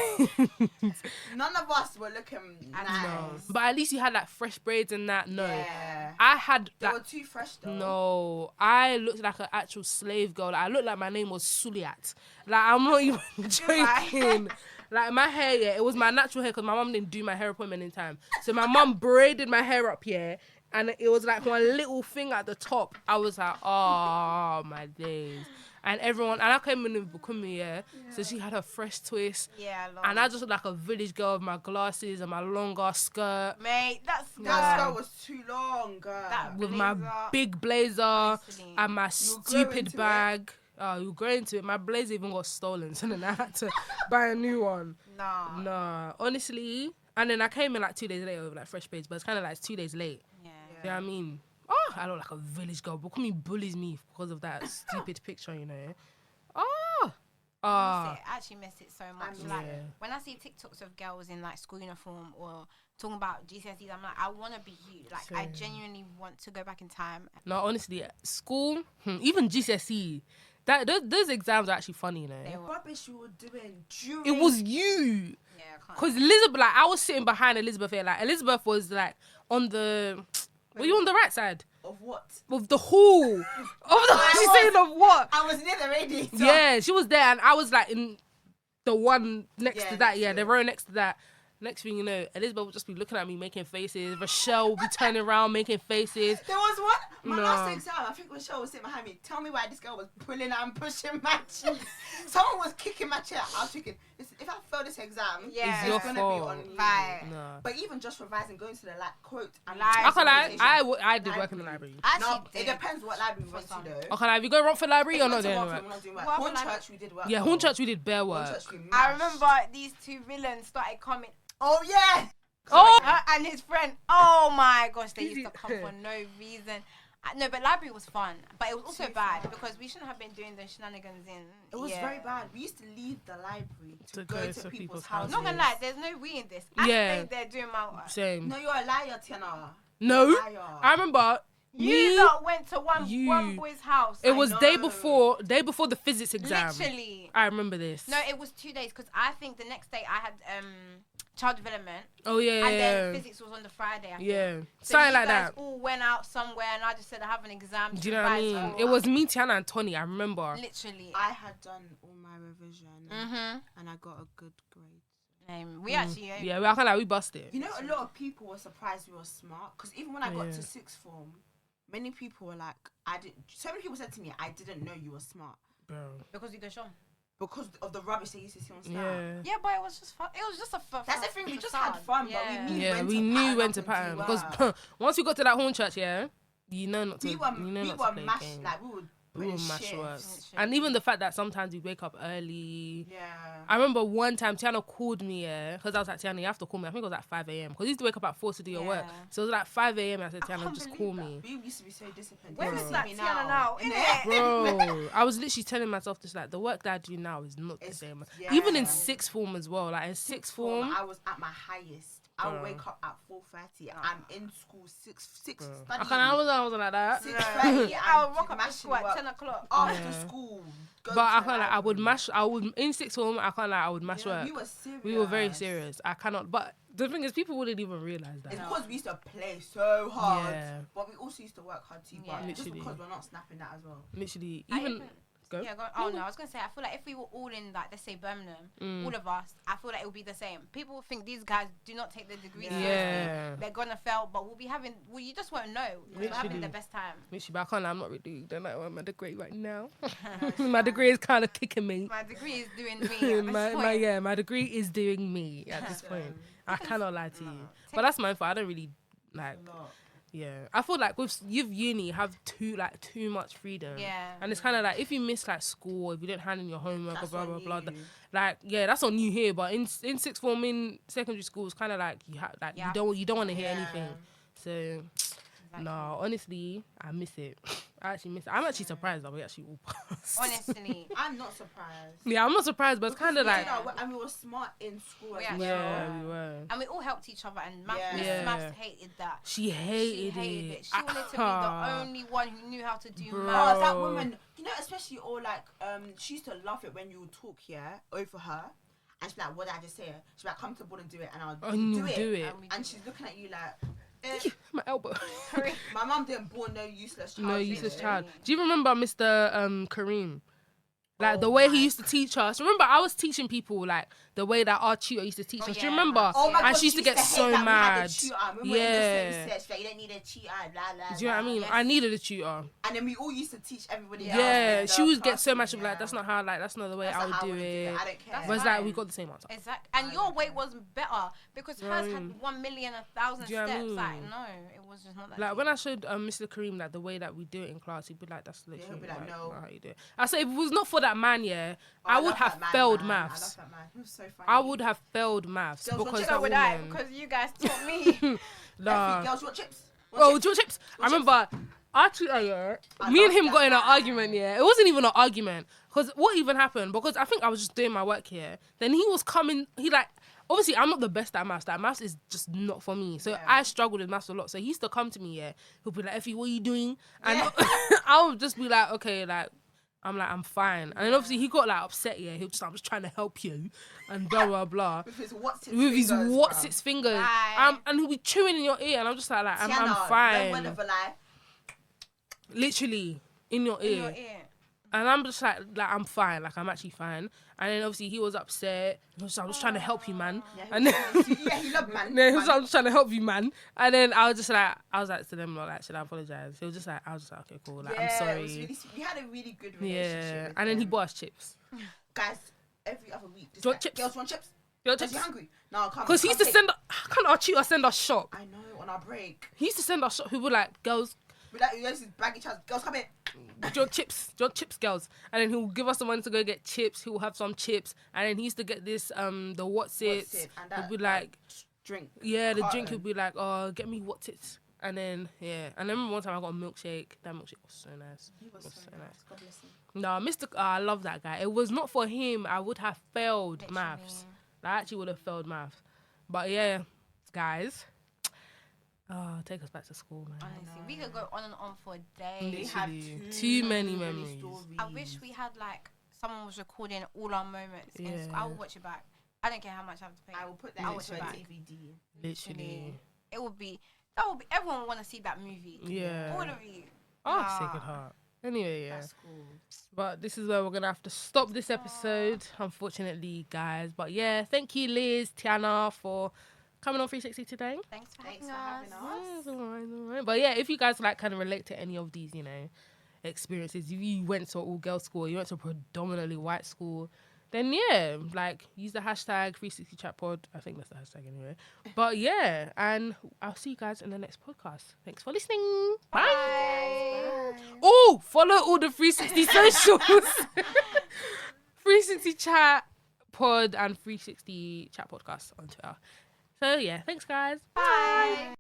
[SPEAKER 2] None of us were looking nice.
[SPEAKER 1] No. But at least you had like fresh braids and that. No.
[SPEAKER 2] Yeah.
[SPEAKER 1] I had
[SPEAKER 2] They
[SPEAKER 1] like,
[SPEAKER 2] were too fresh though.
[SPEAKER 1] no, I looked like an actual slave girl. Like, I looked like my name was Suliat. Like, I'm not even joking. Like, my hair, yeah, it was my natural hair because my mum didn't do my hair appointment in time. So my mum braided my hair up here, and it was like one little thing at the top. I was like, oh my days. And I came in with Bukumi, yeah. So she had her fresh twist.
[SPEAKER 3] Yeah,
[SPEAKER 1] And I just looked like a village girl with my glasses and my long ass skirt.
[SPEAKER 3] Mate, that's
[SPEAKER 2] That skirt was too long, girl.
[SPEAKER 3] That
[SPEAKER 1] With my
[SPEAKER 3] blazer.
[SPEAKER 1] big blazer
[SPEAKER 3] Honestly.
[SPEAKER 1] and my
[SPEAKER 2] grow
[SPEAKER 1] stupid
[SPEAKER 2] into it.
[SPEAKER 1] bag. Oh, you grow into it. My blazer even got stolen, so then I had to buy a new one.
[SPEAKER 3] Nah.
[SPEAKER 1] Nah, honestly. And then I came in like 2 days later with like fresh braids, but it's kind of like 2 days late.
[SPEAKER 3] Yeah.
[SPEAKER 1] You know what I mean? Oh, I look like a village girl. But me bullies me because of that stupid picture, you know. Oh.
[SPEAKER 3] I actually miss it so much.
[SPEAKER 2] I'm
[SPEAKER 3] Like
[SPEAKER 1] yeah.
[SPEAKER 3] when I see TikToks of girls in like school uniform or talking about GCSEs, I'm like, I want to be you. Like I
[SPEAKER 1] Same.
[SPEAKER 3] genuinely want to go back in time.
[SPEAKER 1] No, honestly, school, even GCSE, those exams are actually funny, you know.
[SPEAKER 3] They were,
[SPEAKER 2] Rubbish you were doing during.
[SPEAKER 1] It was you.
[SPEAKER 3] yeah, I can't.
[SPEAKER 1] Because Elizabeth, like, I was sitting behind Elizabeth here. Like, Elizabeth was, like, on the... Were you on the right side?
[SPEAKER 2] Of what?
[SPEAKER 1] Of the hall. She's saying of what?
[SPEAKER 2] I was near the radiator.
[SPEAKER 1] Yeah, she was there. And I was, like, in the one next
[SPEAKER 2] Yeah,
[SPEAKER 1] to that.
[SPEAKER 2] next
[SPEAKER 1] Yeah,
[SPEAKER 2] to
[SPEAKER 1] the
[SPEAKER 2] it.
[SPEAKER 1] row next to that. Next thing you know, Elizabeth would just be looking at me, making faces. Rochelle would be turning around, making faces.
[SPEAKER 2] There was one. My
[SPEAKER 1] No.
[SPEAKER 2] last exam, I think Michelle was sitting behind me. Tell me why this girl was pulling and pushing my chair. Someone was kicking my chair. I was thinking, listen, if I fail this exam,
[SPEAKER 3] Yeah.
[SPEAKER 2] it's
[SPEAKER 1] your
[SPEAKER 2] gonna
[SPEAKER 1] fault.
[SPEAKER 2] be on you.
[SPEAKER 3] Right.
[SPEAKER 1] No.
[SPEAKER 2] But even just revising, going to the quote and
[SPEAKER 3] Library.
[SPEAKER 1] I can't lie,
[SPEAKER 2] presentation.
[SPEAKER 1] I did work in the library.
[SPEAKER 3] I
[SPEAKER 2] No,
[SPEAKER 3] actually
[SPEAKER 2] it
[SPEAKER 3] did.
[SPEAKER 2] depends what library we
[SPEAKER 3] For
[SPEAKER 2] went to
[SPEAKER 3] some.
[SPEAKER 2] though.
[SPEAKER 1] Okay, have you go Romford Library or
[SPEAKER 2] If we
[SPEAKER 1] not
[SPEAKER 2] went to
[SPEAKER 1] doing
[SPEAKER 2] Watford,
[SPEAKER 1] work?
[SPEAKER 2] we're not doing work.
[SPEAKER 3] What
[SPEAKER 2] Hornchurch,
[SPEAKER 3] library?
[SPEAKER 2] we did work.
[SPEAKER 1] Yeah,
[SPEAKER 2] though.
[SPEAKER 1] Hornchurch, we did bare work.
[SPEAKER 2] Hornchurch, we
[SPEAKER 3] I
[SPEAKER 2] mashed.
[SPEAKER 3] remember these two villains started coming.
[SPEAKER 2] Oh yeah.
[SPEAKER 1] Oh!
[SPEAKER 3] Her and his friend. Oh my gosh, they used to come for no reason. No, but library was fun, but it was also
[SPEAKER 2] Too
[SPEAKER 3] bad
[SPEAKER 2] fun.
[SPEAKER 3] because we shouldn't have been doing the shenanigans in.
[SPEAKER 2] It was
[SPEAKER 3] yeah.
[SPEAKER 2] very bad. We used to leave the library to
[SPEAKER 1] To
[SPEAKER 2] go
[SPEAKER 1] go
[SPEAKER 2] to
[SPEAKER 1] to
[SPEAKER 2] people's
[SPEAKER 1] people's
[SPEAKER 2] houses.
[SPEAKER 3] Not gonna lie, there's no we in this. I
[SPEAKER 1] Yeah.
[SPEAKER 3] stayed there doing my work.
[SPEAKER 1] Same.
[SPEAKER 2] No, you're a liar, Tiana.
[SPEAKER 1] No,
[SPEAKER 2] You're a liar.
[SPEAKER 1] I remember
[SPEAKER 3] You
[SPEAKER 1] me.
[SPEAKER 3] lot went to one
[SPEAKER 1] you.
[SPEAKER 3] boy's house.
[SPEAKER 1] It was
[SPEAKER 2] know.
[SPEAKER 1] day before the physics exam.
[SPEAKER 3] literally.
[SPEAKER 1] I remember this.
[SPEAKER 3] No, it was 2 days because I think the next day I had child development
[SPEAKER 1] Oh yeah,
[SPEAKER 3] and then
[SPEAKER 1] yeah,
[SPEAKER 3] physics was on the Friday. I think.
[SPEAKER 1] yeah.
[SPEAKER 3] So
[SPEAKER 1] Something
[SPEAKER 3] you
[SPEAKER 1] like
[SPEAKER 3] guys
[SPEAKER 1] that.
[SPEAKER 3] all went out somewhere and I just said I have an exam.
[SPEAKER 1] Do you know what I mean? It was me, Tiana, and Tony. I remember.
[SPEAKER 3] literally.
[SPEAKER 2] I had done all my revision
[SPEAKER 3] Mhm.
[SPEAKER 2] and I got a good grade.
[SPEAKER 3] We actually.
[SPEAKER 1] Yeah, I can't lie, we busted.
[SPEAKER 2] You know, a lot of people were surprised we were smart because even when I got
[SPEAKER 1] Yeah.
[SPEAKER 2] to sixth form, many people were like, "I did." So many people said to me, "I didn't know you were smart
[SPEAKER 1] Bro.
[SPEAKER 3] Because you go show.
[SPEAKER 2] because of the rubbish they used to see on Snap."
[SPEAKER 1] Yeah.
[SPEAKER 3] Yeah, but it was just fun. It was just a fun.
[SPEAKER 2] That's the thing. We just had fun, but we knew
[SPEAKER 1] Yeah,
[SPEAKER 2] when
[SPEAKER 1] we
[SPEAKER 2] to
[SPEAKER 1] knew
[SPEAKER 2] pattern
[SPEAKER 1] when
[SPEAKER 2] up
[SPEAKER 1] to
[SPEAKER 2] and
[SPEAKER 1] pattern
[SPEAKER 2] do
[SPEAKER 1] because
[SPEAKER 2] work.
[SPEAKER 1] once we got to that horn church, yeah, you know not to.
[SPEAKER 2] we
[SPEAKER 1] you
[SPEAKER 2] were
[SPEAKER 1] know not to play
[SPEAKER 2] mashed.
[SPEAKER 1] games.
[SPEAKER 2] Like we would.
[SPEAKER 1] We
[SPEAKER 2] put
[SPEAKER 1] were
[SPEAKER 2] in
[SPEAKER 1] mash
[SPEAKER 2] shifts.
[SPEAKER 1] work.
[SPEAKER 3] Literally.
[SPEAKER 1] And even the fact that sometimes we wake up early.
[SPEAKER 2] Yeah.
[SPEAKER 1] I remember one time Tiana called me, yeah, because I was like, Tiana, you have to call me. I think it was like 5 a.m. because you used to wake up at 4 to do your work.
[SPEAKER 3] Yeah.
[SPEAKER 1] So it was like 5 a.m. I said,
[SPEAKER 2] I
[SPEAKER 1] Tiana,
[SPEAKER 2] can't
[SPEAKER 1] just
[SPEAKER 2] believe
[SPEAKER 1] call
[SPEAKER 2] that.
[SPEAKER 1] me.
[SPEAKER 2] We used to be so disciplined.
[SPEAKER 3] Where
[SPEAKER 2] You
[SPEAKER 3] is
[SPEAKER 2] see
[SPEAKER 3] that
[SPEAKER 2] me
[SPEAKER 3] Tiana now?
[SPEAKER 2] innit?
[SPEAKER 1] Bro, I was literally telling myself this, like, the work that I do now is not the
[SPEAKER 2] It's-
[SPEAKER 1] same.
[SPEAKER 2] yeah.
[SPEAKER 1] Even in sixth form as well. Like, in sixth form,
[SPEAKER 2] I was at my highest. I would
[SPEAKER 1] Bro.
[SPEAKER 2] wake up at 4:30. I'm in school six
[SPEAKER 1] I
[SPEAKER 2] studying.
[SPEAKER 1] wasn't like that.
[SPEAKER 2] 6:30.
[SPEAKER 3] I would
[SPEAKER 2] I'm
[SPEAKER 3] rock up to
[SPEAKER 2] mashing
[SPEAKER 3] school at
[SPEAKER 2] work
[SPEAKER 3] 10 o'clock.
[SPEAKER 2] after
[SPEAKER 1] Yeah.
[SPEAKER 2] school. Go
[SPEAKER 1] But I
[SPEAKER 2] to
[SPEAKER 1] can't
[SPEAKER 2] the
[SPEAKER 1] like, I would
[SPEAKER 2] library.
[SPEAKER 1] mash, in sixth form, I can't like, I would mash
[SPEAKER 2] Yeah,
[SPEAKER 1] work.
[SPEAKER 2] we were serious.
[SPEAKER 1] We were very serious. I cannot, but the thing is, people wouldn't even realize
[SPEAKER 2] It's
[SPEAKER 1] that.
[SPEAKER 2] because we used to play so hard.
[SPEAKER 1] Yeah.
[SPEAKER 2] But we also used to work hard too.
[SPEAKER 3] Yeah.
[SPEAKER 2] But just
[SPEAKER 1] Literally.
[SPEAKER 2] because we're not snapping that as well.
[SPEAKER 1] Literally,
[SPEAKER 3] I
[SPEAKER 1] even, go.
[SPEAKER 3] Yeah, oh no, I was gonna say I feel like if we were all in like let's say Birmingham, all of us, I feel like it would be the same. People think these guys do not take the degree seriously.
[SPEAKER 1] Yeah.
[SPEAKER 3] They're gonna fail, but we'll be having. Well, you just won't know. We're having the best time.
[SPEAKER 1] Literally, but I can't lie, I'm not really doing that with my degree right now. My degree is kind of kicking me.
[SPEAKER 3] My degree is doing me. At this point.
[SPEAKER 1] my degree is doing me at this point. I cannot lie to you. But that's my fault. I don't really like.
[SPEAKER 2] A lot.
[SPEAKER 1] Yeah, I feel like with uni have too much freedom.
[SPEAKER 3] Yeah.
[SPEAKER 1] And it's kind of like if you miss like school, if you didn't hand in your homework
[SPEAKER 2] That's
[SPEAKER 1] or blah
[SPEAKER 2] on
[SPEAKER 1] blah blah,
[SPEAKER 2] you.
[SPEAKER 1] like yeah, that's on you here. But in sixth form in secondary school, it's kind of like you have like
[SPEAKER 3] Yeah.
[SPEAKER 1] you don't want to hear
[SPEAKER 2] Yeah.
[SPEAKER 1] anything. So
[SPEAKER 3] Exactly.
[SPEAKER 1] no, honestly, I miss it. I actually miss it. I'm actually surprised that we actually all passed.
[SPEAKER 3] Honestly.
[SPEAKER 2] I'm not surprised.
[SPEAKER 1] Yeah, I'm not surprised, but it's kind of
[SPEAKER 2] We
[SPEAKER 1] like
[SPEAKER 2] did our work and we were smart in school.
[SPEAKER 3] We
[SPEAKER 2] as
[SPEAKER 3] actually
[SPEAKER 2] well.
[SPEAKER 1] yeah, we were.
[SPEAKER 3] And we all helped each other, and Maths,
[SPEAKER 2] Yeah.
[SPEAKER 3] Miss
[SPEAKER 1] Yeah.
[SPEAKER 3] Maths hated that.
[SPEAKER 1] She hated it.
[SPEAKER 3] She wanted to be the only one who knew how to do
[SPEAKER 1] Bro.
[SPEAKER 2] Oh,
[SPEAKER 3] maths.
[SPEAKER 2] that woman, you know, especially all like, she used to love it when you would talk, yeah, over her. And she'd be like, what did I just say? She'd be like, come to the board and do it. And I'll
[SPEAKER 1] And
[SPEAKER 2] do
[SPEAKER 1] you
[SPEAKER 2] it.
[SPEAKER 1] do it.
[SPEAKER 2] And she's looking at you like,
[SPEAKER 1] My elbow.
[SPEAKER 2] my mum didn't born no useless child.
[SPEAKER 1] No
[SPEAKER 2] did
[SPEAKER 1] useless
[SPEAKER 2] she?
[SPEAKER 1] child. Do you remember Mr. Kareem? Like the way
[SPEAKER 2] my
[SPEAKER 1] he used to teach us. Remember, I was teaching people like the way that our tutor used to teach
[SPEAKER 3] Oh,
[SPEAKER 1] us. Do
[SPEAKER 3] yeah.
[SPEAKER 1] you remember?
[SPEAKER 2] Oh my
[SPEAKER 1] And
[SPEAKER 2] God,
[SPEAKER 1] she used to get
[SPEAKER 2] hate
[SPEAKER 1] so
[SPEAKER 2] that we had
[SPEAKER 1] mad.
[SPEAKER 2] a tutor. Remember when
[SPEAKER 1] Yeah.
[SPEAKER 2] the said, like, you don't need a tutor, blah, blah,
[SPEAKER 1] Do you know what I
[SPEAKER 2] blah.
[SPEAKER 1] mean?
[SPEAKER 3] Yes.
[SPEAKER 1] I needed a tutor.
[SPEAKER 2] And then we all used to teach everybody
[SPEAKER 1] Yeah,
[SPEAKER 2] else. in
[SPEAKER 1] she
[SPEAKER 2] the
[SPEAKER 1] would get so
[SPEAKER 2] classroom,
[SPEAKER 1] much of like,
[SPEAKER 2] yeah.
[SPEAKER 1] that's not how, like, that's not the way
[SPEAKER 2] That's
[SPEAKER 1] I
[SPEAKER 2] not
[SPEAKER 1] would
[SPEAKER 2] how
[SPEAKER 1] do
[SPEAKER 2] wanna
[SPEAKER 1] it.
[SPEAKER 2] I don't care.
[SPEAKER 3] That's
[SPEAKER 1] But it's like
[SPEAKER 3] fine.
[SPEAKER 1] we got the same answer.
[SPEAKER 3] Exactly. And your way was better because hers
[SPEAKER 1] Right.
[SPEAKER 3] had 1,000,000, 1,000
[SPEAKER 1] Do you know what I
[SPEAKER 3] steps.
[SPEAKER 1] mean?
[SPEAKER 3] Like, no, it was just not that.
[SPEAKER 1] Like
[SPEAKER 3] deep.
[SPEAKER 1] when I showed Mr. Kareem like the way that we do it in class, he'd be like, "That's
[SPEAKER 2] he'll
[SPEAKER 1] literally
[SPEAKER 2] be like, no.
[SPEAKER 1] not how you do it." I said, if it was not for that man, yeah,
[SPEAKER 2] Oh,
[SPEAKER 1] I
[SPEAKER 2] love
[SPEAKER 1] would
[SPEAKER 2] that
[SPEAKER 1] have
[SPEAKER 2] man,
[SPEAKER 1] failed
[SPEAKER 2] man.
[SPEAKER 1] maths.
[SPEAKER 2] I love that man. He was so funny.
[SPEAKER 1] I would have failed maths
[SPEAKER 2] Girls want
[SPEAKER 1] because
[SPEAKER 2] chips.
[SPEAKER 1] that
[SPEAKER 3] So would I,
[SPEAKER 1] woman.
[SPEAKER 3] because you guys taught me.
[SPEAKER 1] Nah.
[SPEAKER 2] Girls want chips.
[SPEAKER 1] Oh, do you want chips? I remember our tutor, yeah, me and
[SPEAKER 2] love
[SPEAKER 1] him
[SPEAKER 2] that
[SPEAKER 1] got in an
[SPEAKER 2] man.
[SPEAKER 1] argument, yeah. It wasn't even an argument. Because what even happened? Because I think I was just doing my work here. Then he was coming, he like, obviously I'm not the best at maths. That maths is just not for me. So
[SPEAKER 2] Yeah.
[SPEAKER 1] I struggled with maths a lot. So he used to come to me, yeah. He'll be like, Effie, what are you doing? And
[SPEAKER 2] Yeah.
[SPEAKER 1] I would just be like, okay, like, I'm fine. And then obviously he got like upset, yeah. He was just, I'm just trying to help you. And blah, blah, blah.
[SPEAKER 2] With his what's his
[SPEAKER 1] With his
[SPEAKER 2] fingers,
[SPEAKER 1] what's
[SPEAKER 2] bruv.
[SPEAKER 1] its fingers.
[SPEAKER 3] Right.
[SPEAKER 1] And he'll be chewing in your ear. And I'm just like I'm
[SPEAKER 2] Tiana,
[SPEAKER 1] fine.
[SPEAKER 2] no word of a lie.
[SPEAKER 1] Literally in your ear.
[SPEAKER 3] In your ear.
[SPEAKER 1] And I'm just like I'm fine, like I'm actually fine. And then obviously he was upset. He was like, I'm just trying to help you, man.
[SPEAKER 2] Yeah,
[SPEAKER 1] And then
[SPEAKER 2] he loved man.
[SPEAKER 1] then he was
[SPEAKER 2] man.
[SPEAKER 1] like, I'm just trying to help you, man. And then I was like to them, like, should I apologize? He was just like, I was just like, okay, cool, like
[SPEAKER 2] Yeah,
[SPEAKER 1] I'm
[SPEAKER 2] it
[SPEAKER 1] sorry.
[SPEAKER 2] was really, we had a really good relationship.
[SPEAKER 1] Yeah.
[SPEAKER 2] with
[SPEAKER 1] And then he
[SPEAKER 2] him.
[SPEAKER 1] bought us chips.
[SPEAKER 2] Guys, every other week.
[SPEAKER 1] Do you want chips?
[SPEAKER 2] Girls want chips?
[SPEAKER 1] Yo,
[SPEAKER 2] Because
[SPEAKER 1] chips.
[SPEAKER 2] you hungry? No, come.
[SPEAKER 1] Because he used to send. How can our tutor send us shop?
[SPEAKER 2] I know, on our break.
[SPEAKER 1] He used to send us shop. Who were like, girls,
[SPEAKER 2] We like, this is baggy child. Girls, come in.
[SPEAKER 1] do you want chips? Do you want chips, girls? And then he'll give us the money to go get chips. He'll have some chips. And then he used to get this the what's it?
[SPEAKER 2] What's it? And
[SPEAKER 1] He'll
[SPEAKER 2] that,
[SPEAKER 1] be like,
[SPEAKER 2] drink.
[SPEAKER 1] yeah, the drink
[SPEAKER 2] carton.
[SPEAKER 1] would be like, oh, get me what's it? And then yeah, and I remember one time I got a milkshake. That milkshake was so nice.
[SPEAKER 2] He was
[SPEAKER 1] It
[SPEAKER 2] so nice. God bless him.
[SPEAKER 1] No, Mr. I love that guy. It was not for him, I would have failed
[SPEAKER 3] Literally.
[SPEAKER 1] maths. I actually would have failed maths. But yeah, guys, take us back to school, man.
[SPEAKER 3] Honestly, we could go on and on for
[SPEAKER 2] We
[SPEAKER 3] days.
[SPEAKER 2] have
[SPEAKER 1] Literally, too many memories.
[SPEAKER 2] stories.
[SPEAKER 3] I wish we had like someone was recording all our moments. In
[SPEAKER 1] Yeah.
[SPEAKER 3] school. I will watch it back. I don't care how much I have to pay.
[SPEAKER 2] I will put
[SPEAKER 3] I
[SPEAKER 2] that
[SPEAKER 3] will
[SPEAKER 2] into a
[SPEAKER 3] back.
[SPEAKER 2] DVD.
[SPEAKER 1] Literally.
[SPEAKER 3] It would be. That would be. Everyone would want to see that movie.
[SPEAKER 1] Yeah.
[SPEAKER 3] All of you.
[SPEAKER 1] Oh,
[SPEAKER 3] Ah.
[SPEAKER 1] sacred heart. Anyway, yeah.
[SPEAKER 2] That's cool.
[SPEAKER 1] But this is where we're gonna have to stop this episode, unfortunately, guys. But yeah, thank you, Liz, Tiana, for coming on 360 today.
[SPEAKER 3] Thanks for
[SPEAKER 2] Thanks
[SPEAKER 3] having
[SPEAKER 2] for
[SPEAKER 3] us.
[SPEAKER 2] having us.
[SPEAKER 1] Yeah, it's alright. But yeah, if you guys like kind of relate to any of these, experiences, if you went to an all-girls school, you went to a predominantly white school, then yeah, like use the hashtag 360chatpod. I think that's the hashtag anyway. But yeah, and I'll see you guys in the next podcast. Thanks for listening. Bye.
[SPEAKER 3] Bye.
[SPEAKER 1] Oh, follow all the 360 socials. 360 chat pod and 360 chat podcast on Twitter. So yeah, thanks guys.
[SPEAKER 3] Bye.